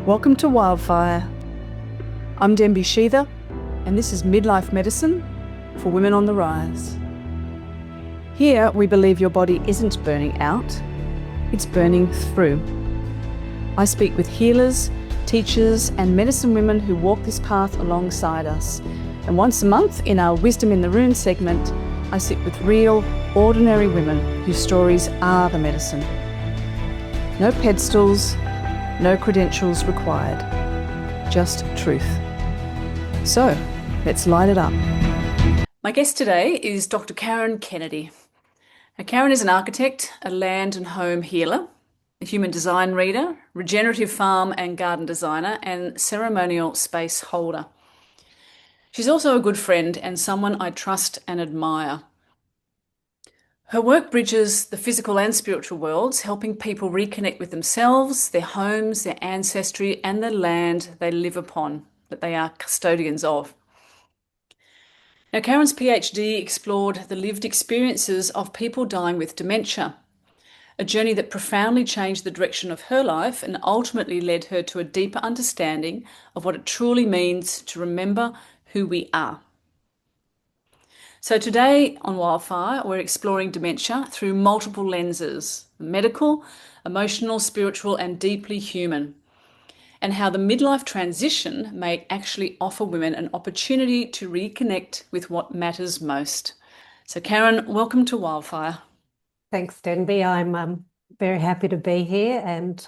Welcome to Wildfire. I'm Denby Sheether, and this is Midlife Medicine for Women on the Rise. Here, we believe your body isn't burning out, it's burning through. I speak with healers, teachers, and medicine women who walk this path alongside us. And once a month, in our Wisdom in the Rune segment, I sit with real, ordinary women whose stories are the medicine. No pedestals, no credentials required, just truth. So, let's light it up. My guest today is Dr. Karen Kennedy. Now, Karen is an architect, a land and home healer, a human design reader, regenerative farm and garden designer, and ceremonial space holder. She's also a good friend and someone I trust and admire. Her work bridges the physical and spiritual worlds, helping people reconnect with themselves, their homes, their ancestry, and the land they live upon, that they are custodians of. Now, Karen's PhD explored the lived experiences of people dying with dementia, a journey that profoundly changed the direction of her life and ultimately led her to a deeper understanding of what it truly means to remember who we are. So today on Wildfire, we're exploring dementia through multiple lenses: medical, emotional, spiritual, and deeply human, and how the midlife transition may actually offer women an opportunity to reconnect with what matters most. So Karen, welcome to Wildfire. Thanks, Denby. I'm very happy to be here and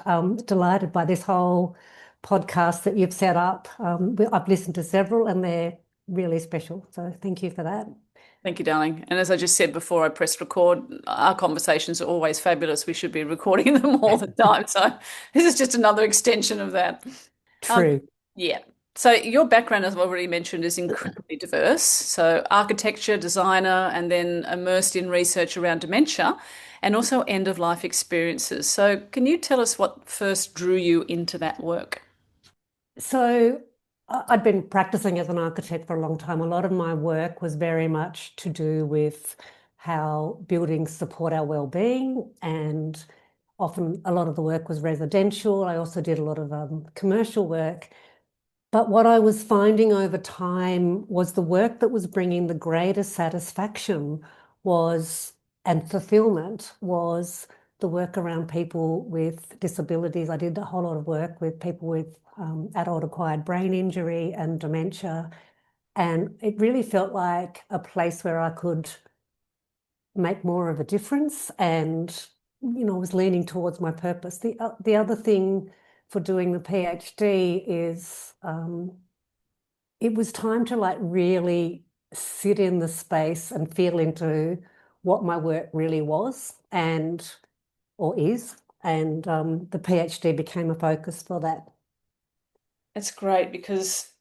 delighted by this whole podcast that you've set up. I've listened to several and they're really special. So thank you for that. Thank you, darling. And as I just said before I pressed record, our conversations are always fabulous. We should be recording them all the time. So this is just another extension of that. True. Yeah. So your background, as I've already mentioned, is incredibly diverse. So architecture, designer, and then immersed in research around dementia and also end-of-life experiences. So can you tell us what first drew you into that work? So I'd been practicing as an architect for a long time. A lot of my work was very much to do with how buildings support our well-being, and often a lot of the work was residential. I also did a lot of commercial work. But what I was finding over time was the work that was bringing the greatest satisfaction and fulfillment was the work around people with disabilities. I did a whole lot of work with people with adult acquired brain injury and dementia. And it really felt like a place where I could make more of a difference and, was leaning towards my purpose. The other thing for doing the PhD is it was time to really sit in the space and feel into what my work really was or is. And the PhD became a focus for that. That's great because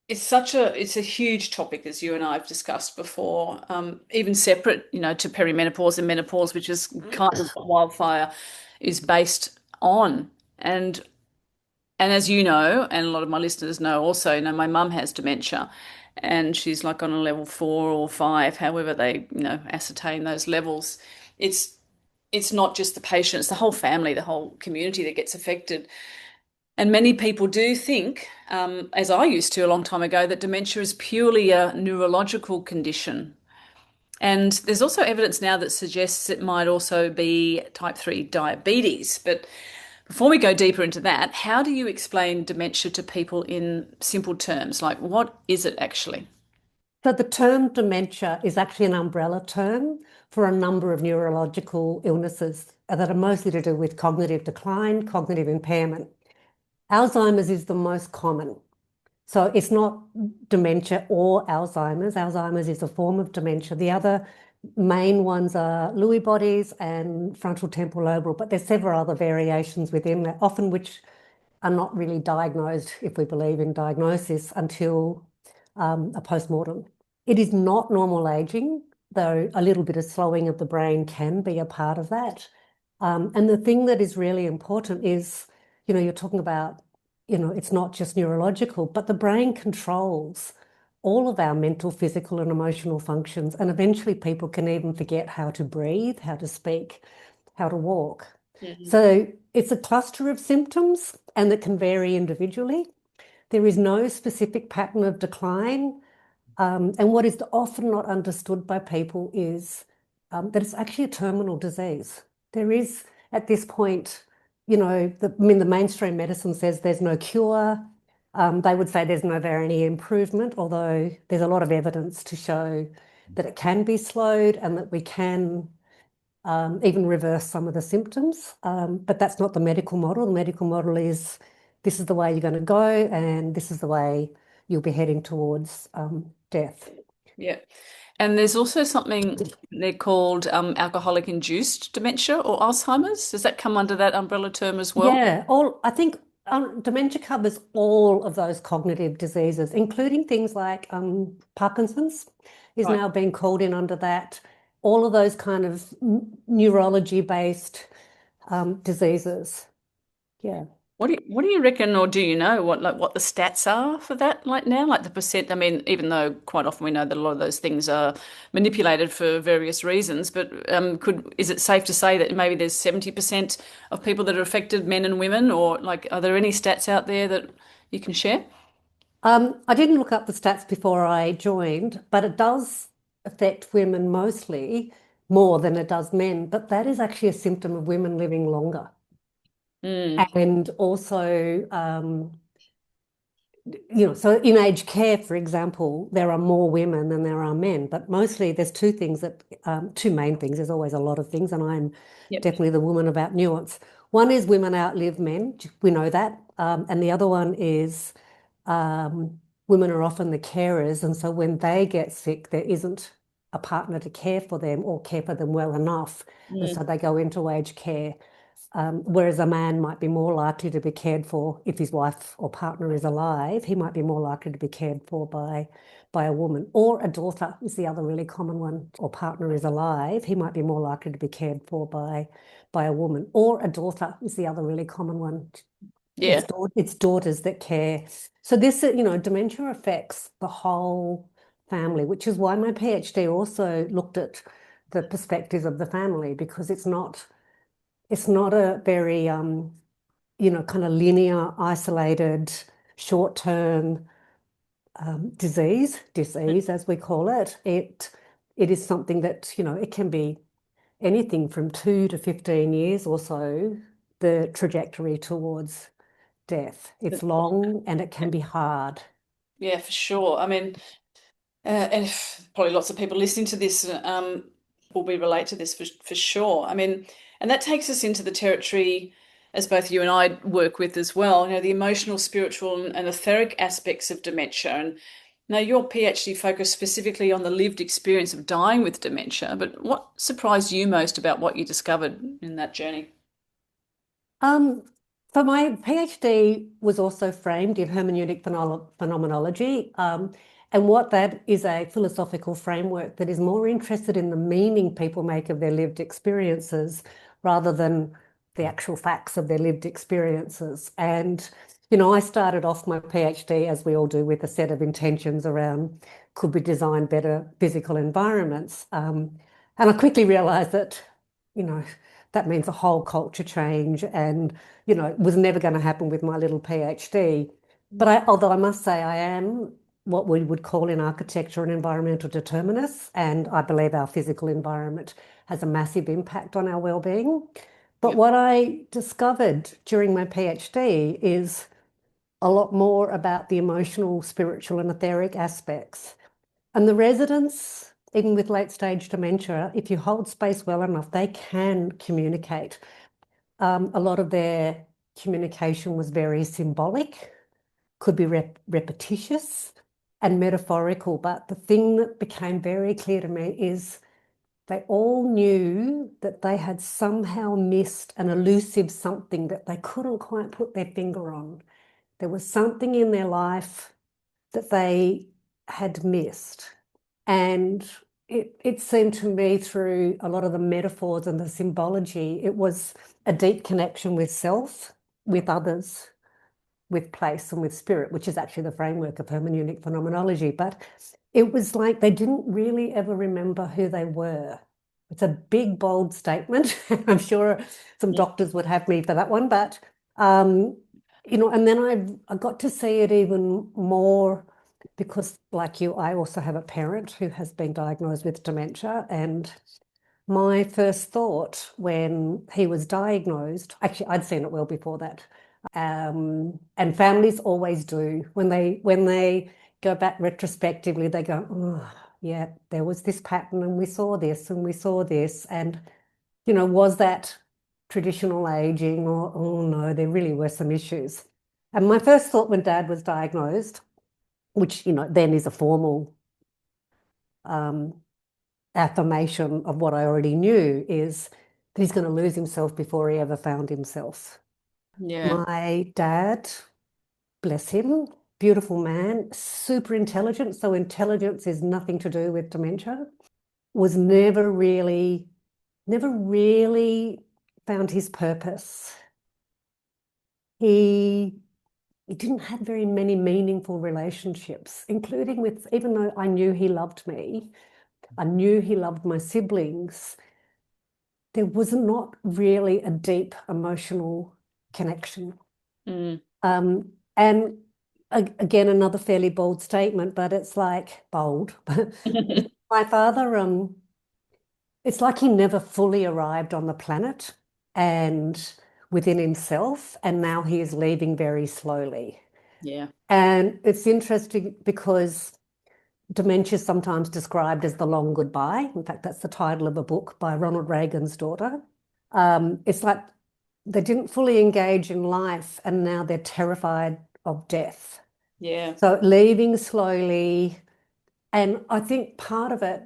it's a huge topic, as you and I have discussed before, even separate, to perimenopause and menopause, which is kind of what Wildfire is based on. And as you know, and a lot of my listeners know also, my mum has dementia and she's like on a level 4 or 5, however they, ascertain those levels. It's not just the patient, it's the whole family, the whole community that gets affected. And many people do think, as I used to a long time ago, that dementia is purely a neurological condition. And there's also evidence now that suggests it might also be type 3 diabetes. But before we go deeper into that, how do you explain dementia to people in simple terms? Like, what is it actually? So the term dementia is actually an umbrella term for a number of neurological illnesses that are mostly to do with cognitive decline, cognitive impairment. Alzheimer's is the most common. So it's not dementia or Alzheimer's. Alzheimer's is a form of dementia. The other main ones are Lewy bodies and frontal temporal lobar, but there's several other variations within that, often which are not really diagnosed, if we believe in diagnosis, until a postmortem. It is not normal aging, though a little bit of slowing of the brain can be a part of that. And the thing that is really important is, you're talking about, it's not just neurological, but the brain controls all of our mental, physical, and emotional functions. And eventually people can even forget how to breathe, how to speak, how to walk. Mm-hmm. So it's a cluster of symptoms. and that can vary individually. There is no specific pattern of decline. And what is often not understood by people is that it's actually a terminal disease. There is, at this point, I mean, the mainstream medicine says there's no cure. They would say there's no any improvement, although there's a lot of evidence to show that it can be slowed and that we can even reverse some of the symptoms. But that's not the medical model. The medical model is this is the way you're going to go, and this is the way you'll be heading towards death. Yeah. And there's also something they're called alcoholic-induced dementia or Alzheimer's. Does that come under that umbrella term as well? Yeah, I think dementia covers all of those cognitive diseases, including things like Parkinson's is Right. now being called in under that. All of those kind of neurology-based diseases. Yeah. What do you reckon, or do you know what the stats are for that like now? Like the percent, I mean, even though quite often we know that a lot of those things are manipulated for various reasons, but is it safe to say that maybe there's 70% of people that are affected, men and women, or like are there any stats out there that you can share? I didn't look up the stats before I joined, but it does affect women mostly more than it does men. But that is actually a symptom of women living longer. Mm, And also, so in aged care, for example, there are more women than there are men, but mostly there's two main things. There's always a lot of things, and I'm yep. definitely the woman about nuance. One is women outlive men. We know that. And the other one is women are often the carers. And so when they get sick, there isn't a partner to care for them or care for them well enough. And so Mm, they go into aged care. Whereas a man might be more likely to be cared for if his wife or partner is alive, he might be more likely to be cared for by a woman. Or a daughter is the other really common one, or partner is alive, he might be more likely to be cared for by a woman. Or a daughter is the other really common one. yeah. It's daughters that care. So this, dementia affects the whole family, which is why my PhD also looked at the perspectives of the family, because it's not a very kind of linear, isolated, short-term disease as we call it. It is something that, it can be anything from 2 to 15 years or so, the trajectory towards death. It's long and it can be hard. Yeah, for sure. I mean, and probably lots of people listening to this will be relate to this for sure. I mean, and that takes us into the territory, as both you and I work with as well, the emotional, spiritual, and etheric aspects of dementia. And now your PhD focused specifically on the lived experience of dying with dementia, but what surprised you most about what you discovered in that journey? Um, so my PhD was also framed in hermeneutic phenomenology, and what that is a philosophical framework that is more interested in the meaning people make of their lived experiences rather than the actual facts of their lived experiences. And, I started off my PhD, as we all do, with a set of intentions around could we design better physical environments? And I quickly realized that, you know, that means a whole culture change and, it was never going to happen with my little PhD. But although I must say I am what we would call in architecture an environmental determinist, and I believe our physical environment has a massive impact on our well-being. But Yep. what I discovered during my PhD is a lot more about the emotional, spiritual, and etheric aspects. And the residents, even with late stage dementia, if you hold space well enough, they can communicate. A lot of their communication was very symbolic, could be repetitious and metaphorical. But the thing that became very clear to me is they all knew that they had somehow missed an elusive something that they couldn't quite put their finger on. There was something in their life that they had missed. And it seemed to me through a lot of the metaphors and the symbology, it was a deep connection with self, with others, with place, and with spirit, which is actually the framework of hermeneutic phenomenology. But it was like they didn't really ever remember who they were. It's a big, bold statement. I'm sure some Yeah. doctors would have me for that one, but um, and then I got to see it even more because, like you, I also have a parent who has been diagnosed with dementia. And my first thought when he was diagnosed, actually, I'd seen it well before that. And families always do when they go back retrospectively, they go, oh, yeah, there was this pattern, and we saw this, and we saw this, and was that traditional aging, or oh no, there really were some issues. And my first thought when Dad was diagnosed, which then is a formal um, affirmation of what I already knew, is that he's going to lose himself before he ever found himself. Yeah. My dad, bless him, beautiful man, super intelligent. So intelligence is nothing to do with dementia. Was never really found his purpose. He he didn't have very many meaningful relationships, including with, even though I knew he loved me, I knew he loved my siblings, there was not really a deep emotional connection. Mm. And again, another fairly bold statement, but it's like bold. My father, it's like he never fully arrived on the planet and within himself, and now he is leaving very slowly. Yeah. And it's interesting because dementia is sometimes described as the long goodbye. In fact, that's the title of a book by Ronald Reagan's daughter. It's like they didn't fully engage in life, and now they're terrified of death. Yeah. So leaving slowly. And I think part of it,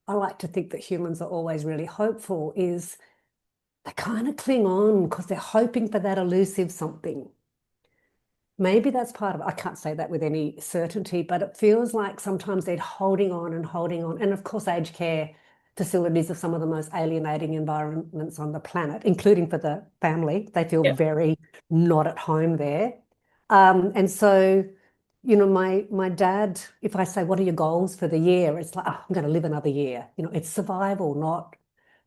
I like to think that humans are always really hopeful, is they kind of cling on because they're hoping for that elusive something. Maybe that's part of it. I can't say that with any certainty, but it feels like sometimes they're holding on and holding on. And of course, aged care facilities are some of the most alienating environments on the planet, including for the family. They feel Yeah. very not at home there. And so, my dad, if I say, what are your goals for the year? It's like, oh, I'm going to live another year. It's survival, not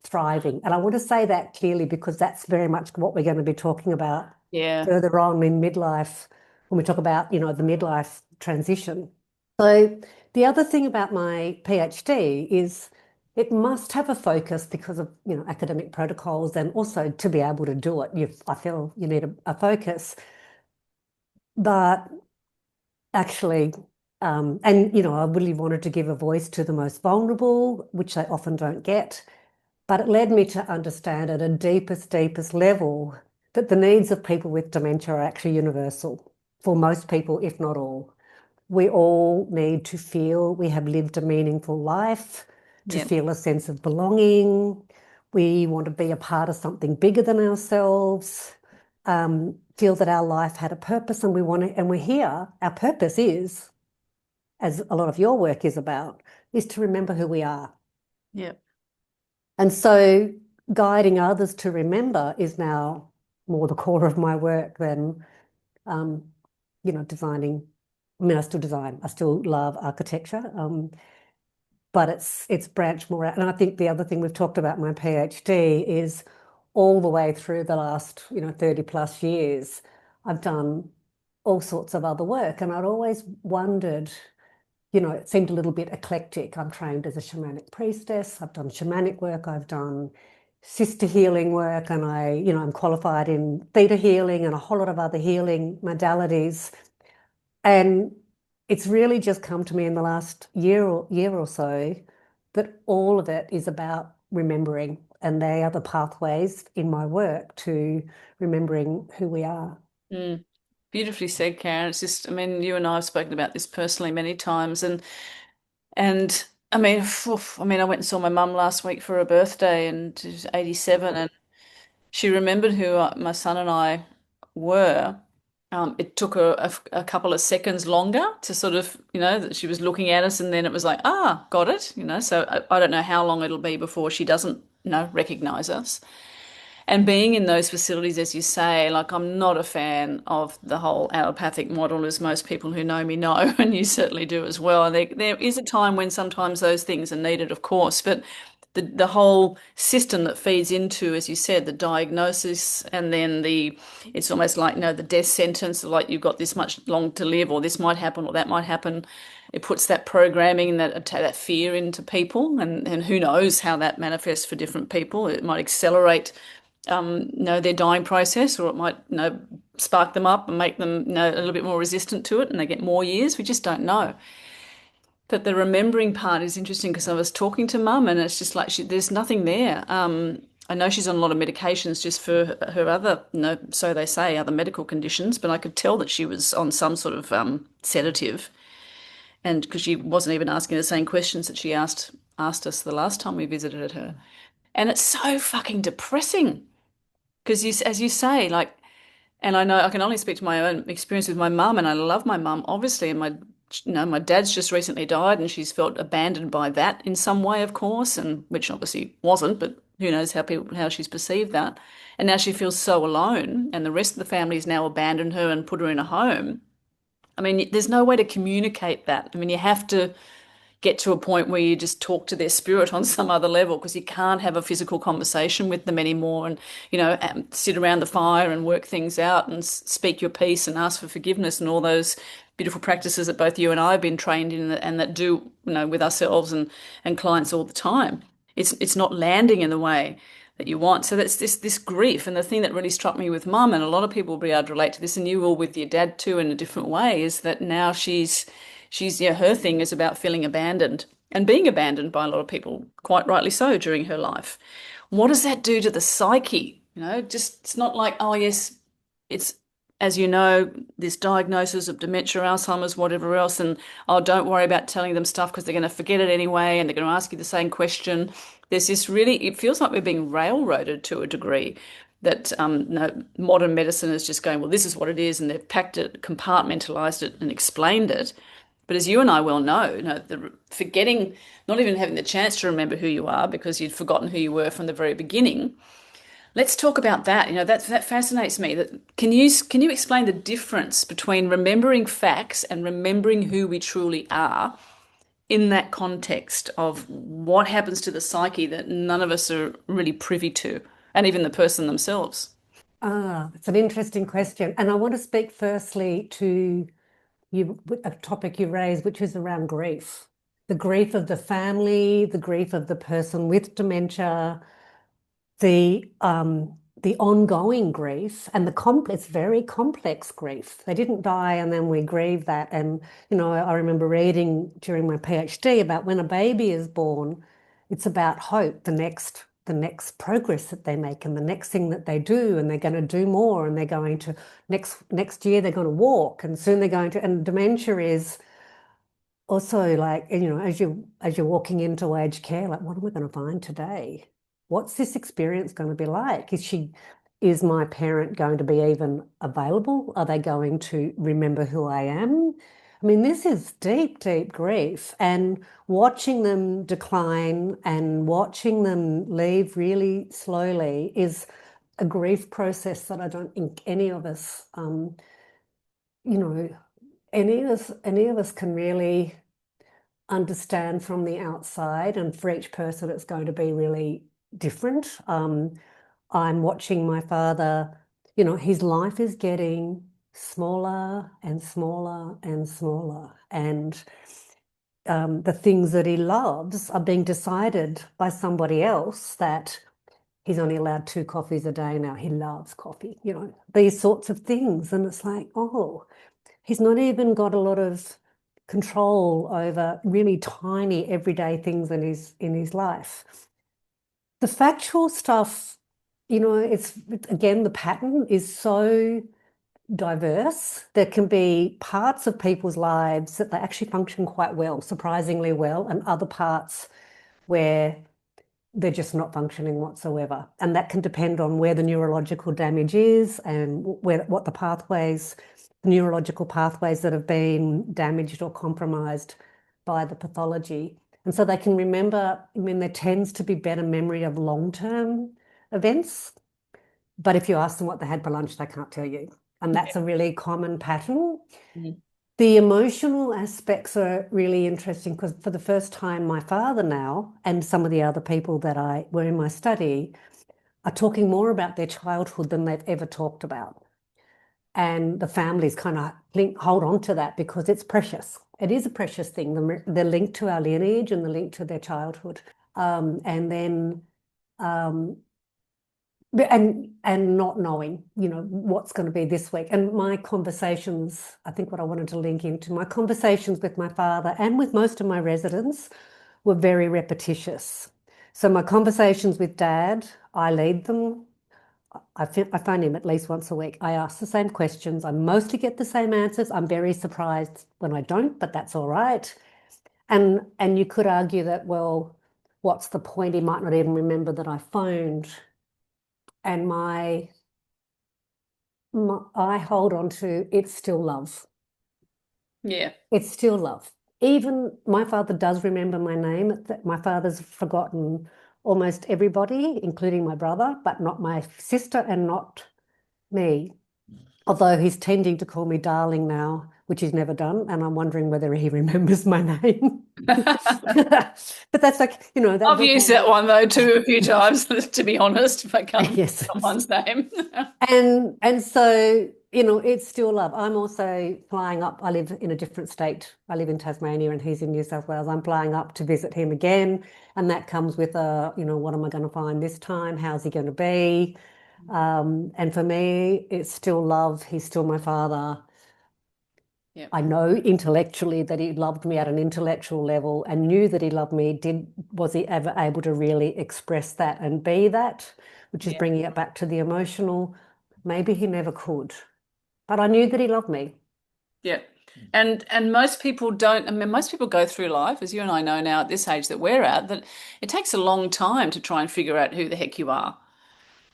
thriving. And I want to say that clearly because that's very much what we're going to be talking about Yeah. further on in midlife when we talk about, the midlife transition. So the other thing about my PhD is it must have a focus because of, academic protocols, and also to be able to do it, I feel you need a focus. But actually, and I really wanted to give a voice to the most vulnerable, which they often don't get. But it led me to understand at a deepest level that the needs of people with dementia are actually universal for most people, if not all. We all need to feel we have lived a meaningful life, to Yeah. feel a sense of belonging. We want to be a part of something bigger than ourselves, feel that our life had a purpose, and and we're here. Our purpose is, as a lot of your work is about, is to remember who we are. Yeah. And so guiding others to remember is now more the core of my work than, designing. I mean, I still design. I still love architecture, but it's branched more out. And I think the other thing we've talked about in my PhD is all the way through the last, 30 plus years, I've done all sorts of other work. And I'd always wondered, it seemed a little bit eclectic. I'm trained as a shamanic priestess. I've done shamanic work. I've done sister healing work, and I'm qualified in theta healing and a whole lot of other healing modalities. And it's really just come to me in the last year or so that all of it is about remembering, and they are the pathways in my work to remembering who we are. Mm. Beautifully said, Karen. It's just, I mean, you and I have spoken about this personally many times, and I mean, I went and saw my mum last week for her birthday, and she's 87, and she remembered who my son and I were. It took her a couple of seconds longer to sort of, that she was looking at us, and then it was like, ah, got it, So I don't know how long it'll be before she doesn't, recognize us. And being in those facilities, as you say, like I'm not a fan of the whole allopathic model, as most people who know me know, and you certainly do as well. And there is a time when sometimes those things are needed, of course, but the whole system that feeds into, as you said, the diagnosis, and then it's almost like, the death sentence, like you've got this much long to live, or this might happen, or that might happen. It puts that programming and that fear into people, and who knows how that manifests for different people. It might accelerate their dying process, or it might, spark them up and make them, a little bit more resistant to it, and they get more years. We just don't know. But the remembering part is interesting, because I was talking to Mum, and it's just like there's nothing there. I know she's on a lot of medications just for her other, so they say, other medical conditions, but I could tell that she was on some sort of sedative, and because she wasn't even asking the same questions that she asked us the last time we visited her. And it's so fucking depressing, because as you say, like, and I know I can only speak to my own experience with my mum, and I love my mum, obviously, and my dad's just recently died, and she's felt abandoned by that in some way, of course, and which obviously wasn't, but who knows how she's perceived that. And now she feels so alone, and the rest of the family's now abandoned her and put her in a home. I mean, there's no way to communicate that. I mean, you have to get to a point where you just talk to their spirit on some other level, because you can't have a physical conversation with them anymore, and sit around the fire and work things out and speak your piece and ask for forgiveness and all those beautiful practices that both you and I have been trained in, and that do, with ourselves and clients all the time. It's not landing in the way that you want. So that's this grief. And the thing that really struck me with Mum, and a lot of people will be able to relate to this, and you will with your dad too in a different way, is that now she's her thing is about feeling abandoned and being abandoned by a lot of people, quite rightly so, during her life. What does that do to the psyche? Just, it's not like, oh yes, it's, as you know, this diagnosis of dementia, Alzheimer's, whatever else, and oh, don't worry about telling them stuff because they're going to forget it anyway, and they're going to ask you the same question. There's this really, it feels like we're being railroaded to a degree, that modern medicine is just going, well, this is what it is, and they've packed it, compartmentalized it, and explained it. But as you and I well know, the forgetting, not even having the chance to remember who you are because you'd forgotten who you were from the very beginning. Let's talk about that. That fascinates me. Can you explain the difference between remembering facts and remembering who we truly are in that context of what happens to the psyche that none of us are really privy to, and even the person themselves? It's an interesting question. And I want to speak firstly to a topic you raised, which is around grief. The grief of the family, the grief of the person with dementia, the ongoing grief, and it's very complex grief. They didn't die and then we grieve that. And I remember reading during my PhD about when a baby is born, it's about hope, the next progress that they make and the next thing that they do, and they're going to do more, and they're going to next year they're going to walk, and soon they're going to. And dementia is also like, as you're walking into aged care, like, what am I going to find today? What's this experience going to be like? Is my parent going to be even available? Are they going to remember who I am? I mean, this is deep, deep grief, and watching them decline and watching them leave really slowly is a grief process that I don't think any of us, any of us can really understand from the outside, and for each person it's going to be really different. I'm watching my father, his life is getting smaller and smaller and smaller, and the things that he loves are being decided by somebody else, that he's only allowed 2 coffees a day now. He loves coffee, these sorts of things. And it's like, oh, he's not even got a lot of control over really tiny everyday things in his life. The factual stuff, it's again, the pattern is so diverse. There can be parts of people's lives that they actually function quite well, surprisingly well, and other parts where they're just not functioning whatsoever. And that can depend on where the neurological damage is and what the neurological pathways that have been damaged or compromised by the pathology. And so they can remember, there tends to be better memory of long-term events. But if you ask them what they had for lunch, they can't tell you. And that's a really common pattern. Mhm. The emotional aspects are really interesting because for the first time, my father now and some of the other people that I were in my study are talking more about their childhood than they've ever talked about. And the families kind of hold on to that because it's precious. It is a precious thing, the link to our lineage and the link to their childhood. And then and not knowing, what's going to be this week. And my conversations, I think what I wanted to link into, my conversations with my father and with most of my residents were very repetitious. So my conversations with Dad, I lead them. I phone him at least once a week. I ask the same questions. I mostly get the same answers. I'm very surprised when I don't, but that's all right. And you could argue that, well, what's the point? He might not even remember that I phoned. And I hold on to it's still love. Yeah. It's still love. Even my father does remember my name. My father's forgotten almost everybody, including my brother, but not my sister and not me. Although he's tending to call me darling now, which he's never done, and I'm wondering whether he remembers my name. But that's like, I've used that one though too a few times, to be honest, if I can't yes. someone's name. And so, it's still love. I'm also flying up. I live in a different state. I live in Tasmania and he's in New South Wales. I'm flying up to visit him again. And that comes with what am I going to find this time? How's he going to be? And for me, it's still love. He's still my father. Yep. I know intellectually that he loved me at an intellectual level and knew that he loved me. Was he ever able to really express that and be that, which is bringing it back to the emotional? Maybe he never could, but I knew that he loved me. Yeah. And most people don't, I mean, most people go through life, as you and I know now at this age that we're at, that it takes a long time to try and figure out who the heck you are.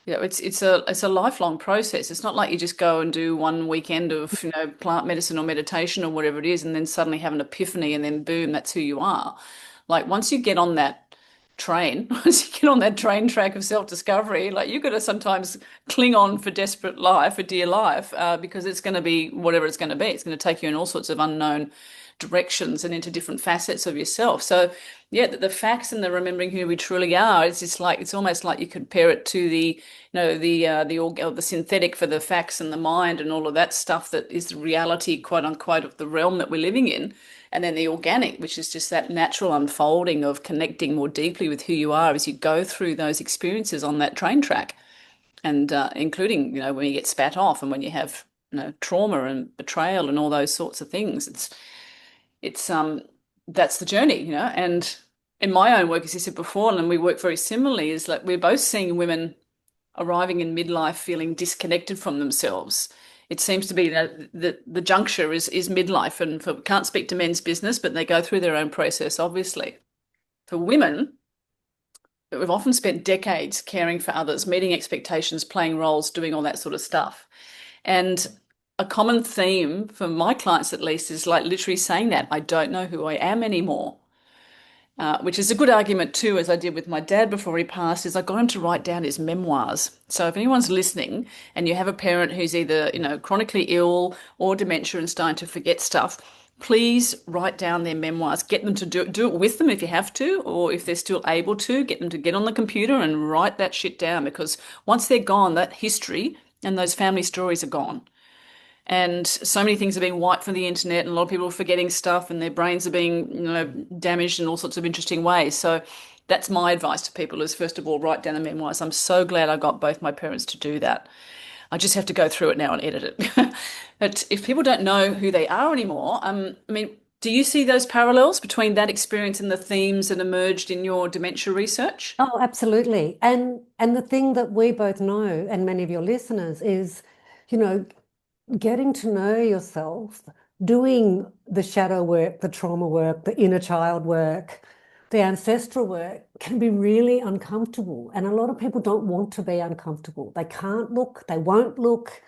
It's a lifelong process. It's not like you just go and do one weekend of, plant medicine or meditation or whatever it is, and then suddenly have an epiphany and then boom, that's who you are. Like once you get on that train, once you get on that train track of self-discovery, like you've got to sometimes cling on for desperate life, for dear life, because it's going to be whatever it's going to be. It's going to take you in all sorts of unknown directions and into different facets of yourself. So yeah, the facts and the remembering who we truly are, it's almost like you compare it to the synthetic for the facts and the mind and all of that stuff that is the reality, quote unquote, of the realm that we're living in. And then the organic, which is just that natural unfolding of connecting more deeply with who you are as you go through those experiences on that train track. And including, when you get spat off and when you have, trauma and betrayal and all those sorts of things. It's that's the journey, and in my own work, as you said before, and we work very similarly, is like we're both seeing women arriving in midlife feeling disconnected from themselves. It seems to be that the juncture is midlife, and can't speak to men's business, but they go through their own process, obviously. For women, we've often spent decades caring for others, meeting expectations, playing roles, doing all that sort of stuff. And a common theme for my clients, at least, is like literally saying that I don't know who I am anymore. Which is a good argument too, as I did with my dad before he passed, is I got him to write down his memoirs. So if anyone's listening and you have a parent who's either, chronically ill or dementia and starting to forget stuff, please write down their memoirs. Get them to do it with them if you have to, or if they're still able to, get them to get on the computer and write that shit down, because once they're gone, that history and those family stories are gone. And so many things are being wiped from the internet, and a lot of people are forgetting stuff, and their brains are being, damaged in all sorts of interesting ways. So that's my advice to people: is first of all, write down the memoirs. I'm so glad I got both my parents to do that. I just have to go through it now and edit it. But if people don't know who they are anymore, I mean, do you see those parallels between that experience and the themes that emerged in your dementia research? Oh, absolutely. And the thing that we both know, and many of your listeners, is, you know, getting to know yourself, doing the shadow work, the trauma work, the inner child work, the ancestral work can be really uncomfortable. And a lot of people don't want to be uncomfortable. They can't look, they won't look.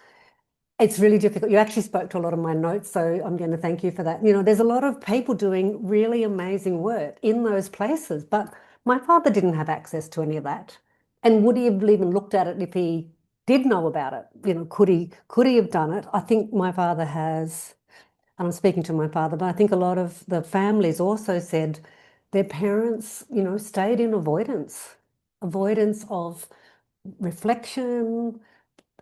It's really difficult. You actually spoke to a lot of my notes, so I'm going to thank you for that. There's a lot of people doing really amazing work in those places, but my father didn't have access to any of that. And would he have even looked at it if he did know about it? Could he have done it? I think my father has and I'm speaking to my father, but I think a lot of the families also said their parents, stayed in avoidance of reflection,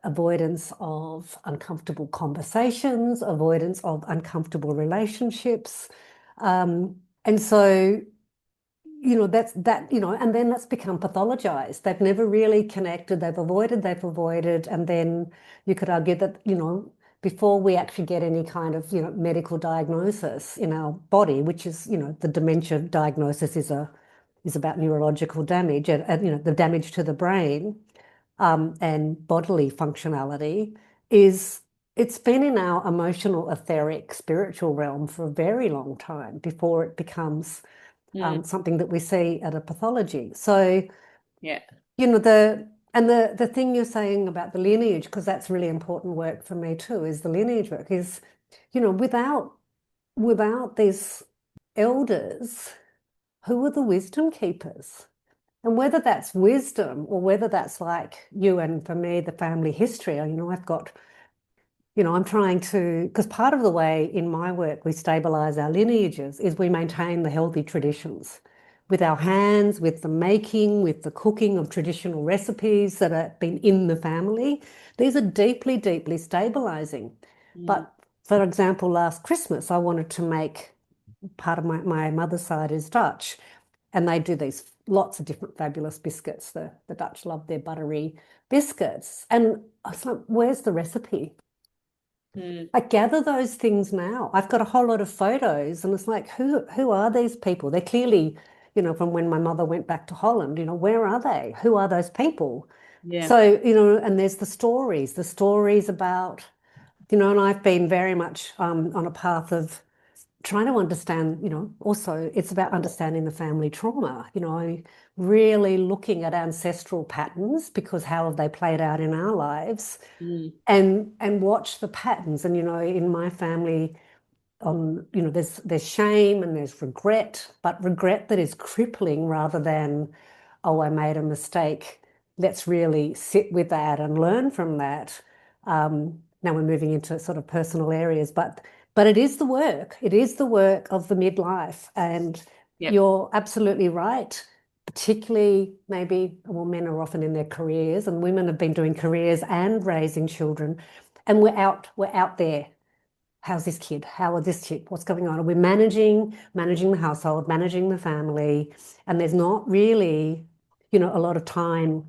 avoidance of uncomfortable conversations, avoidance of uncomfortable relationships. And so, and then that's become pathologized. They've never really connected, they've avoided, and then you could argue that, before we actually get any kind of, medical diagnosis in our body, which is, the dementia diagnosis is about neurological damage and the damage to the brain, and bodily functionality it's been in our emotional, etheric, spiritual realm for a very long time before it becomes something that we see at a pathology. So, Yeah. the thing you're saying about the lineage, because that's really important work for me too, is the lineage work is, without these elders, who are the wisdom keepers? And whether that's wisdom or whether that's like you and for me, the family history, I've got, I'm trying to, because part of the way in my work we stabilize our lineages is we maintain the healthy traditions with our hands, with the making, with the cooking of traditional recipes that have been in the family. These are deeply, deeply stabilizing. But for example, last Christmas, I wanted to make, part of my mother's side is Dutch, and they do these lots of different fabulous biscuits. The Dutch love their buttery biscuits. And I was like, where's the recipe? I gather those things now. I've got a whole lot of photos, and it's like, who are these people? They're clearly, from when my mother went back to Holland, where are they? Who are those people? Yeah. So, and there's the stories about, and I've been very much on a path of trying to understand, also it's about understanding the family trauma, really looking at ancestral patterns because how have they played out in our lives, and watch the patterns. And in my family, there's shame and there's regret, but regret that is crippling rather than, oh, I made a mistake. Let's really sit with that and learn from that. Now we're moving into sort of personal areas, but it is the work. It is the work of the midlife, and Yep. you're absolutely right. Particularly, maybe, well, men are often in their careers, and women have been doing careers and raising children, and we're out there. How's this kid? How are this kid? What's going on? Are we managing the household, managing the family, and there's not really, a lot of time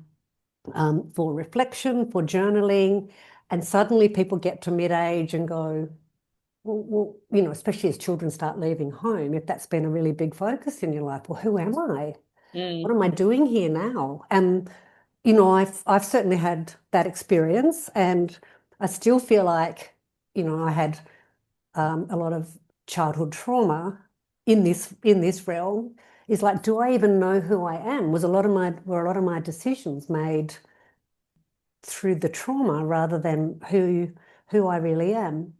for reflection, for journaling, and suddenly people get to mid-age and go, well, especially as children start leaving home, if that's been a really big focus in your life, well, who am I? What am I doing here now? And I've certainly had that experience, and I still feel like I had a lot of childhood trauma in this realm. Is like, do I even know who I am? Were a lot of my decisions made through the trauma rather than who I really am?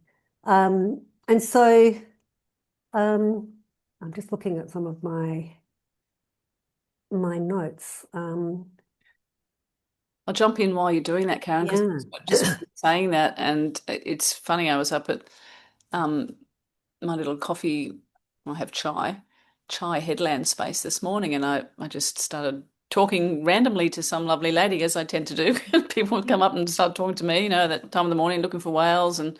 And so I'm just looking at some of my notes. I'll jump in while you're doing that, Karen, because Yeah. just saying that, and it's funny. I was up at my little coffee. I have chai headland space this morning, and I just started talking randomly to some lovely lady, as I tend to do. People would come up and start talking to me, that time of the morning, looking for whales and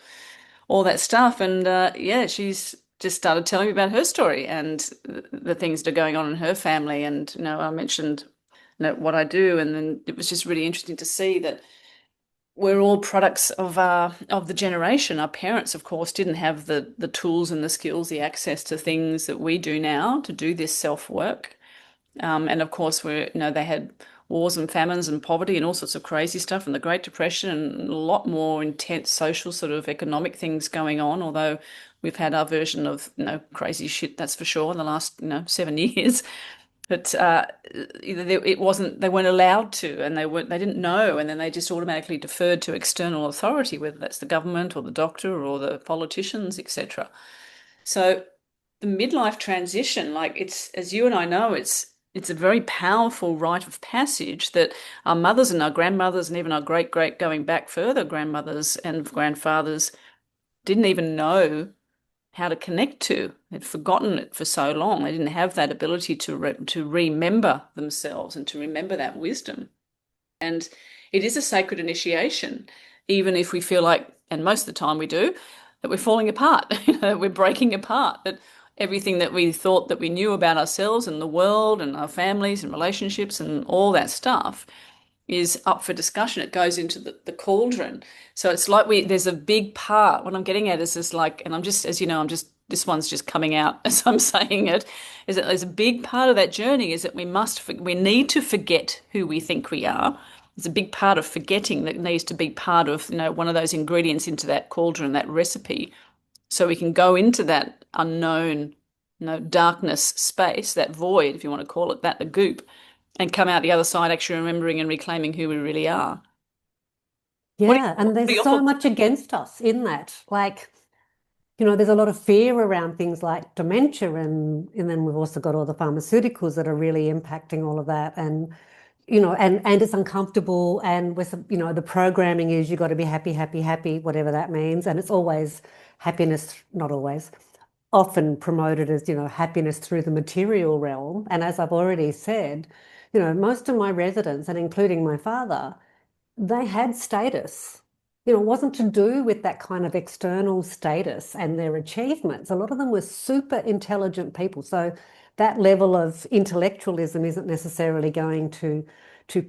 all that stuff. And yeah, she's just started telling me about her story and the things that are going on in her family. And I mentioned what I do, and then it was just really interesting to see that we're all products of the generation. Our parents, of course, didn't have the tools and the skills, the access to things that we do now to do this self work. And of course, they had wars and famines and poverty and all sorts of crazy stuff, and the Great Depression and a lot more intense social sort of economic things going on. Although we've had our version of crazy shit, that's for sure, in the last 7 years. But it wasn't. They weren't allowed to, and they didn't know, and then they just automatically deferred to external authority, whether that's the government or the doctor or the politicians, etc. So the midlife transition, like, it's, as you and I know, it's a very powerful rite of passage that our mothers and our grandmothers and even our great going back further, grandmothers and grandfathers didn't even know how to connect to. They'd forgotten it for so long. They didn't have that ability to remember themselves and to remember that wisdom. And it is a sacred initiation, even if we feel like, and most of the time we do, that we're falling apart, that we're breaking apart, that everything that we thought that we knew about ourselves and the world and our families and relationships and all that stuff is up for discussion. It goes into the cauldron. So it's like there's a big part. What I'm getting at is just like, and I'm just, as you know, this one's just coming out as I'm saying it, is that there's a big part of that journey is that we need to forget who we think we are. There's a big part of forgetting that needs to be part of, one of those ingredients into that cauldron, that recipe, so we can go into that unknown, darkness space, that void, if you want to call it that, the goop, and come out the other side actually remembering and reclaiming who we really are. Yeah, and there's so much against us in that. Like, there's a lot of fear around things like dementia, and then we've also got all the pharmaceuticals that are really impacting all of that. And, and it's uncomfortable. And with, the programming is you've got to be happy, happy, happy, whatever that means. And it's always happiness, not always, often promoted as, happiness through the material realm. And as I've already said, most of my residents, and including my father, they had status. It wasn't to do with that kind of external status and their achievements. A lot of them were super intelligent people. So that level of intellectualism isn't necessarily going to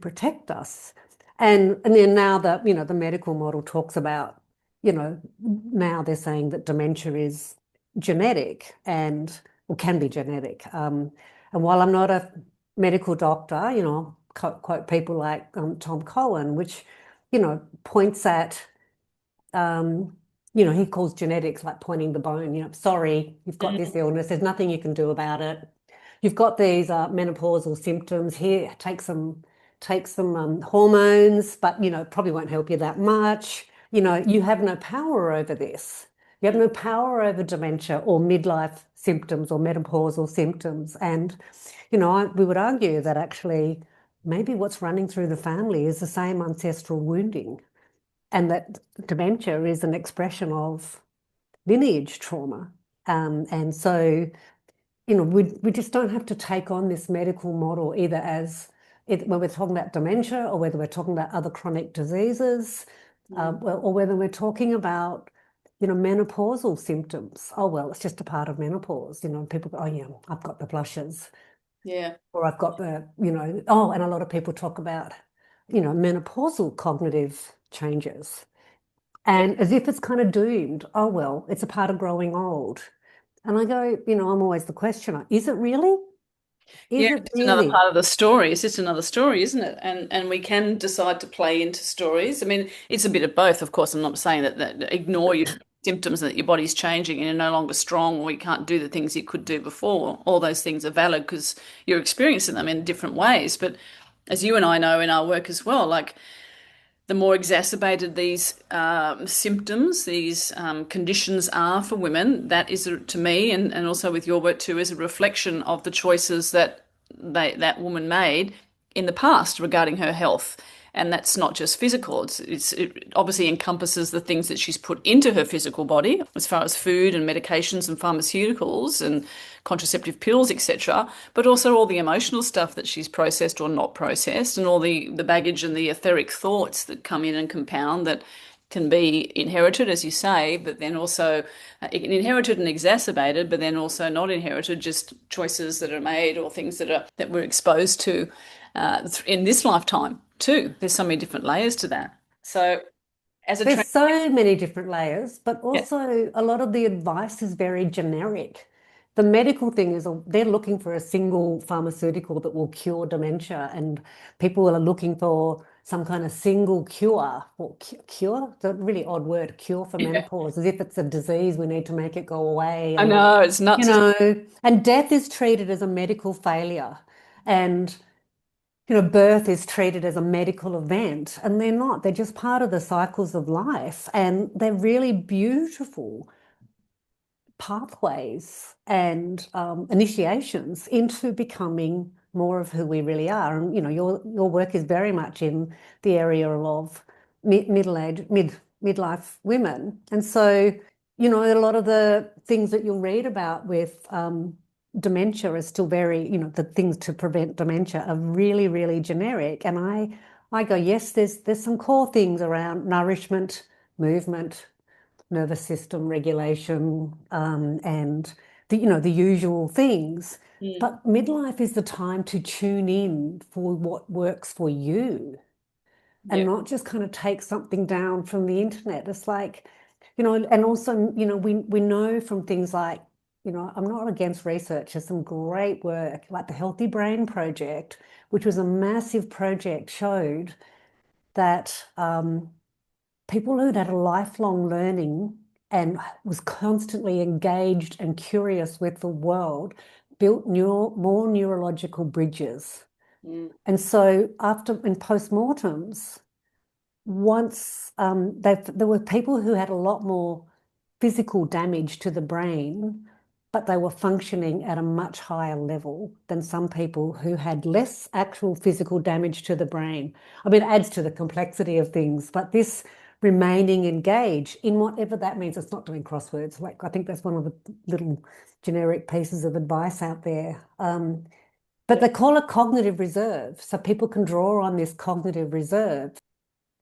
protect us. And then now that, the medical model talks about, now they're saying that dementia is genetic or can be genetic. And while I'm not a medical doctor, quote people like Tom Cohen, which, points at, he calls genetics like pointing the bone, sorry, you've got this illness, there's nothing you can do about it. You've got these menopausal symptoms here, take some hormones, but, probably won't help you that much. You have no power over this. You have no power over dementia or midlife symptoms or menopausal symptoms. And, we would argue that actually maybe what's running through the family is the same ancestral wounding, and that dementia is an expression of lineage trauma. And so, we just don't have to take on this medical model either as when we're talking about dementia or whether we're talking about other chronic diseases, or whether we're talking about, menopausal symptoms. Oh, well, it's just a part of menopause. People go, oh, yeah, I've got the blushes. Yeah. Or I've got the, and a lot of people talk about, menopausal cognitive changes. And as if it's kind of doomed. Oh, well, it's a part of growing old. And I go, I'm always the questioner. Is it really? Is it It's another really? part of the story. It's just another story, isn't it? And we can decide to play into stories. I mean, it's a bit of both, of course. I'm not saying that ignore your symptoms and that your body's changing and you're no longer strong or you can't do the things you could do before. All those things are valid because you're experiencing them in different ways. But as you and I know in our work as well, like the more exacerbated these symptoms, these conditions are for women, that is, to me, and also with your work too, is a reflection of the choices that that woman made in the past regarding her health. And that's not just physical. It obviously encompasses the things that she's put into her physical body as far as food and medications and pharmaceuticals and contraceptive pills, etc., but also all the emotional stuff that she's processed or not processed, and all the baggage and the etheric thoughts that come in and compound that can be inherited, as you say, but then also inherited and exacerbated, but then also not inherited, just choices that are made or things that we're exposed to in this lifetime too. There's so many different layers to that. So There's so many different layers, but Yeah. also a lot of the advice is very generic. The medical thing is they're looking for a single pharmaceutical that will cure dementia, and people are looking for some kind of single cure. Or cure? It's a really odd word, cure for menopause, as if it's a disease we need to make it go away. I And, know, it's nuts. and death is treated as a medical failure. And birth is treated as a medical event, and they're not. They're just part of the cycles of life, and they're really beautiful pathways and initiations into becoming more of who we really are. And your work is very much in the area of midlife women, and so a lot of the things that you'll read about with dementia are still very, the things to prevent dementia are really, really generic. And I go, yes, there's some core things around nourishment, movement, nervous system regulation, and the usual things. Mm. But midlife is the time to tune in for what works for you and Yeah. not just kind of take something down from the internet. It's like, and also, we know from things like, I'm not against research. There's some great work, like the Healthy Brain Project, which was a massive project, showed that people who'd had a lifelong learning and was constantly engaged and curious with the world built more neurological bridges. Mm. And so after in postmortems, once there were people who had a lot more physical damage to the brain, but they were functioning at a much higher level than some people who had less actual physical damage to the brain. I mean, it adds to the complexity of things, but this remaining engaged in whatever that means, it's not doing crosswords. Like, I think that's one of the little generic pieces of advice out there. But they call it cognitive reserve. So people can draw on this cognitive reserve.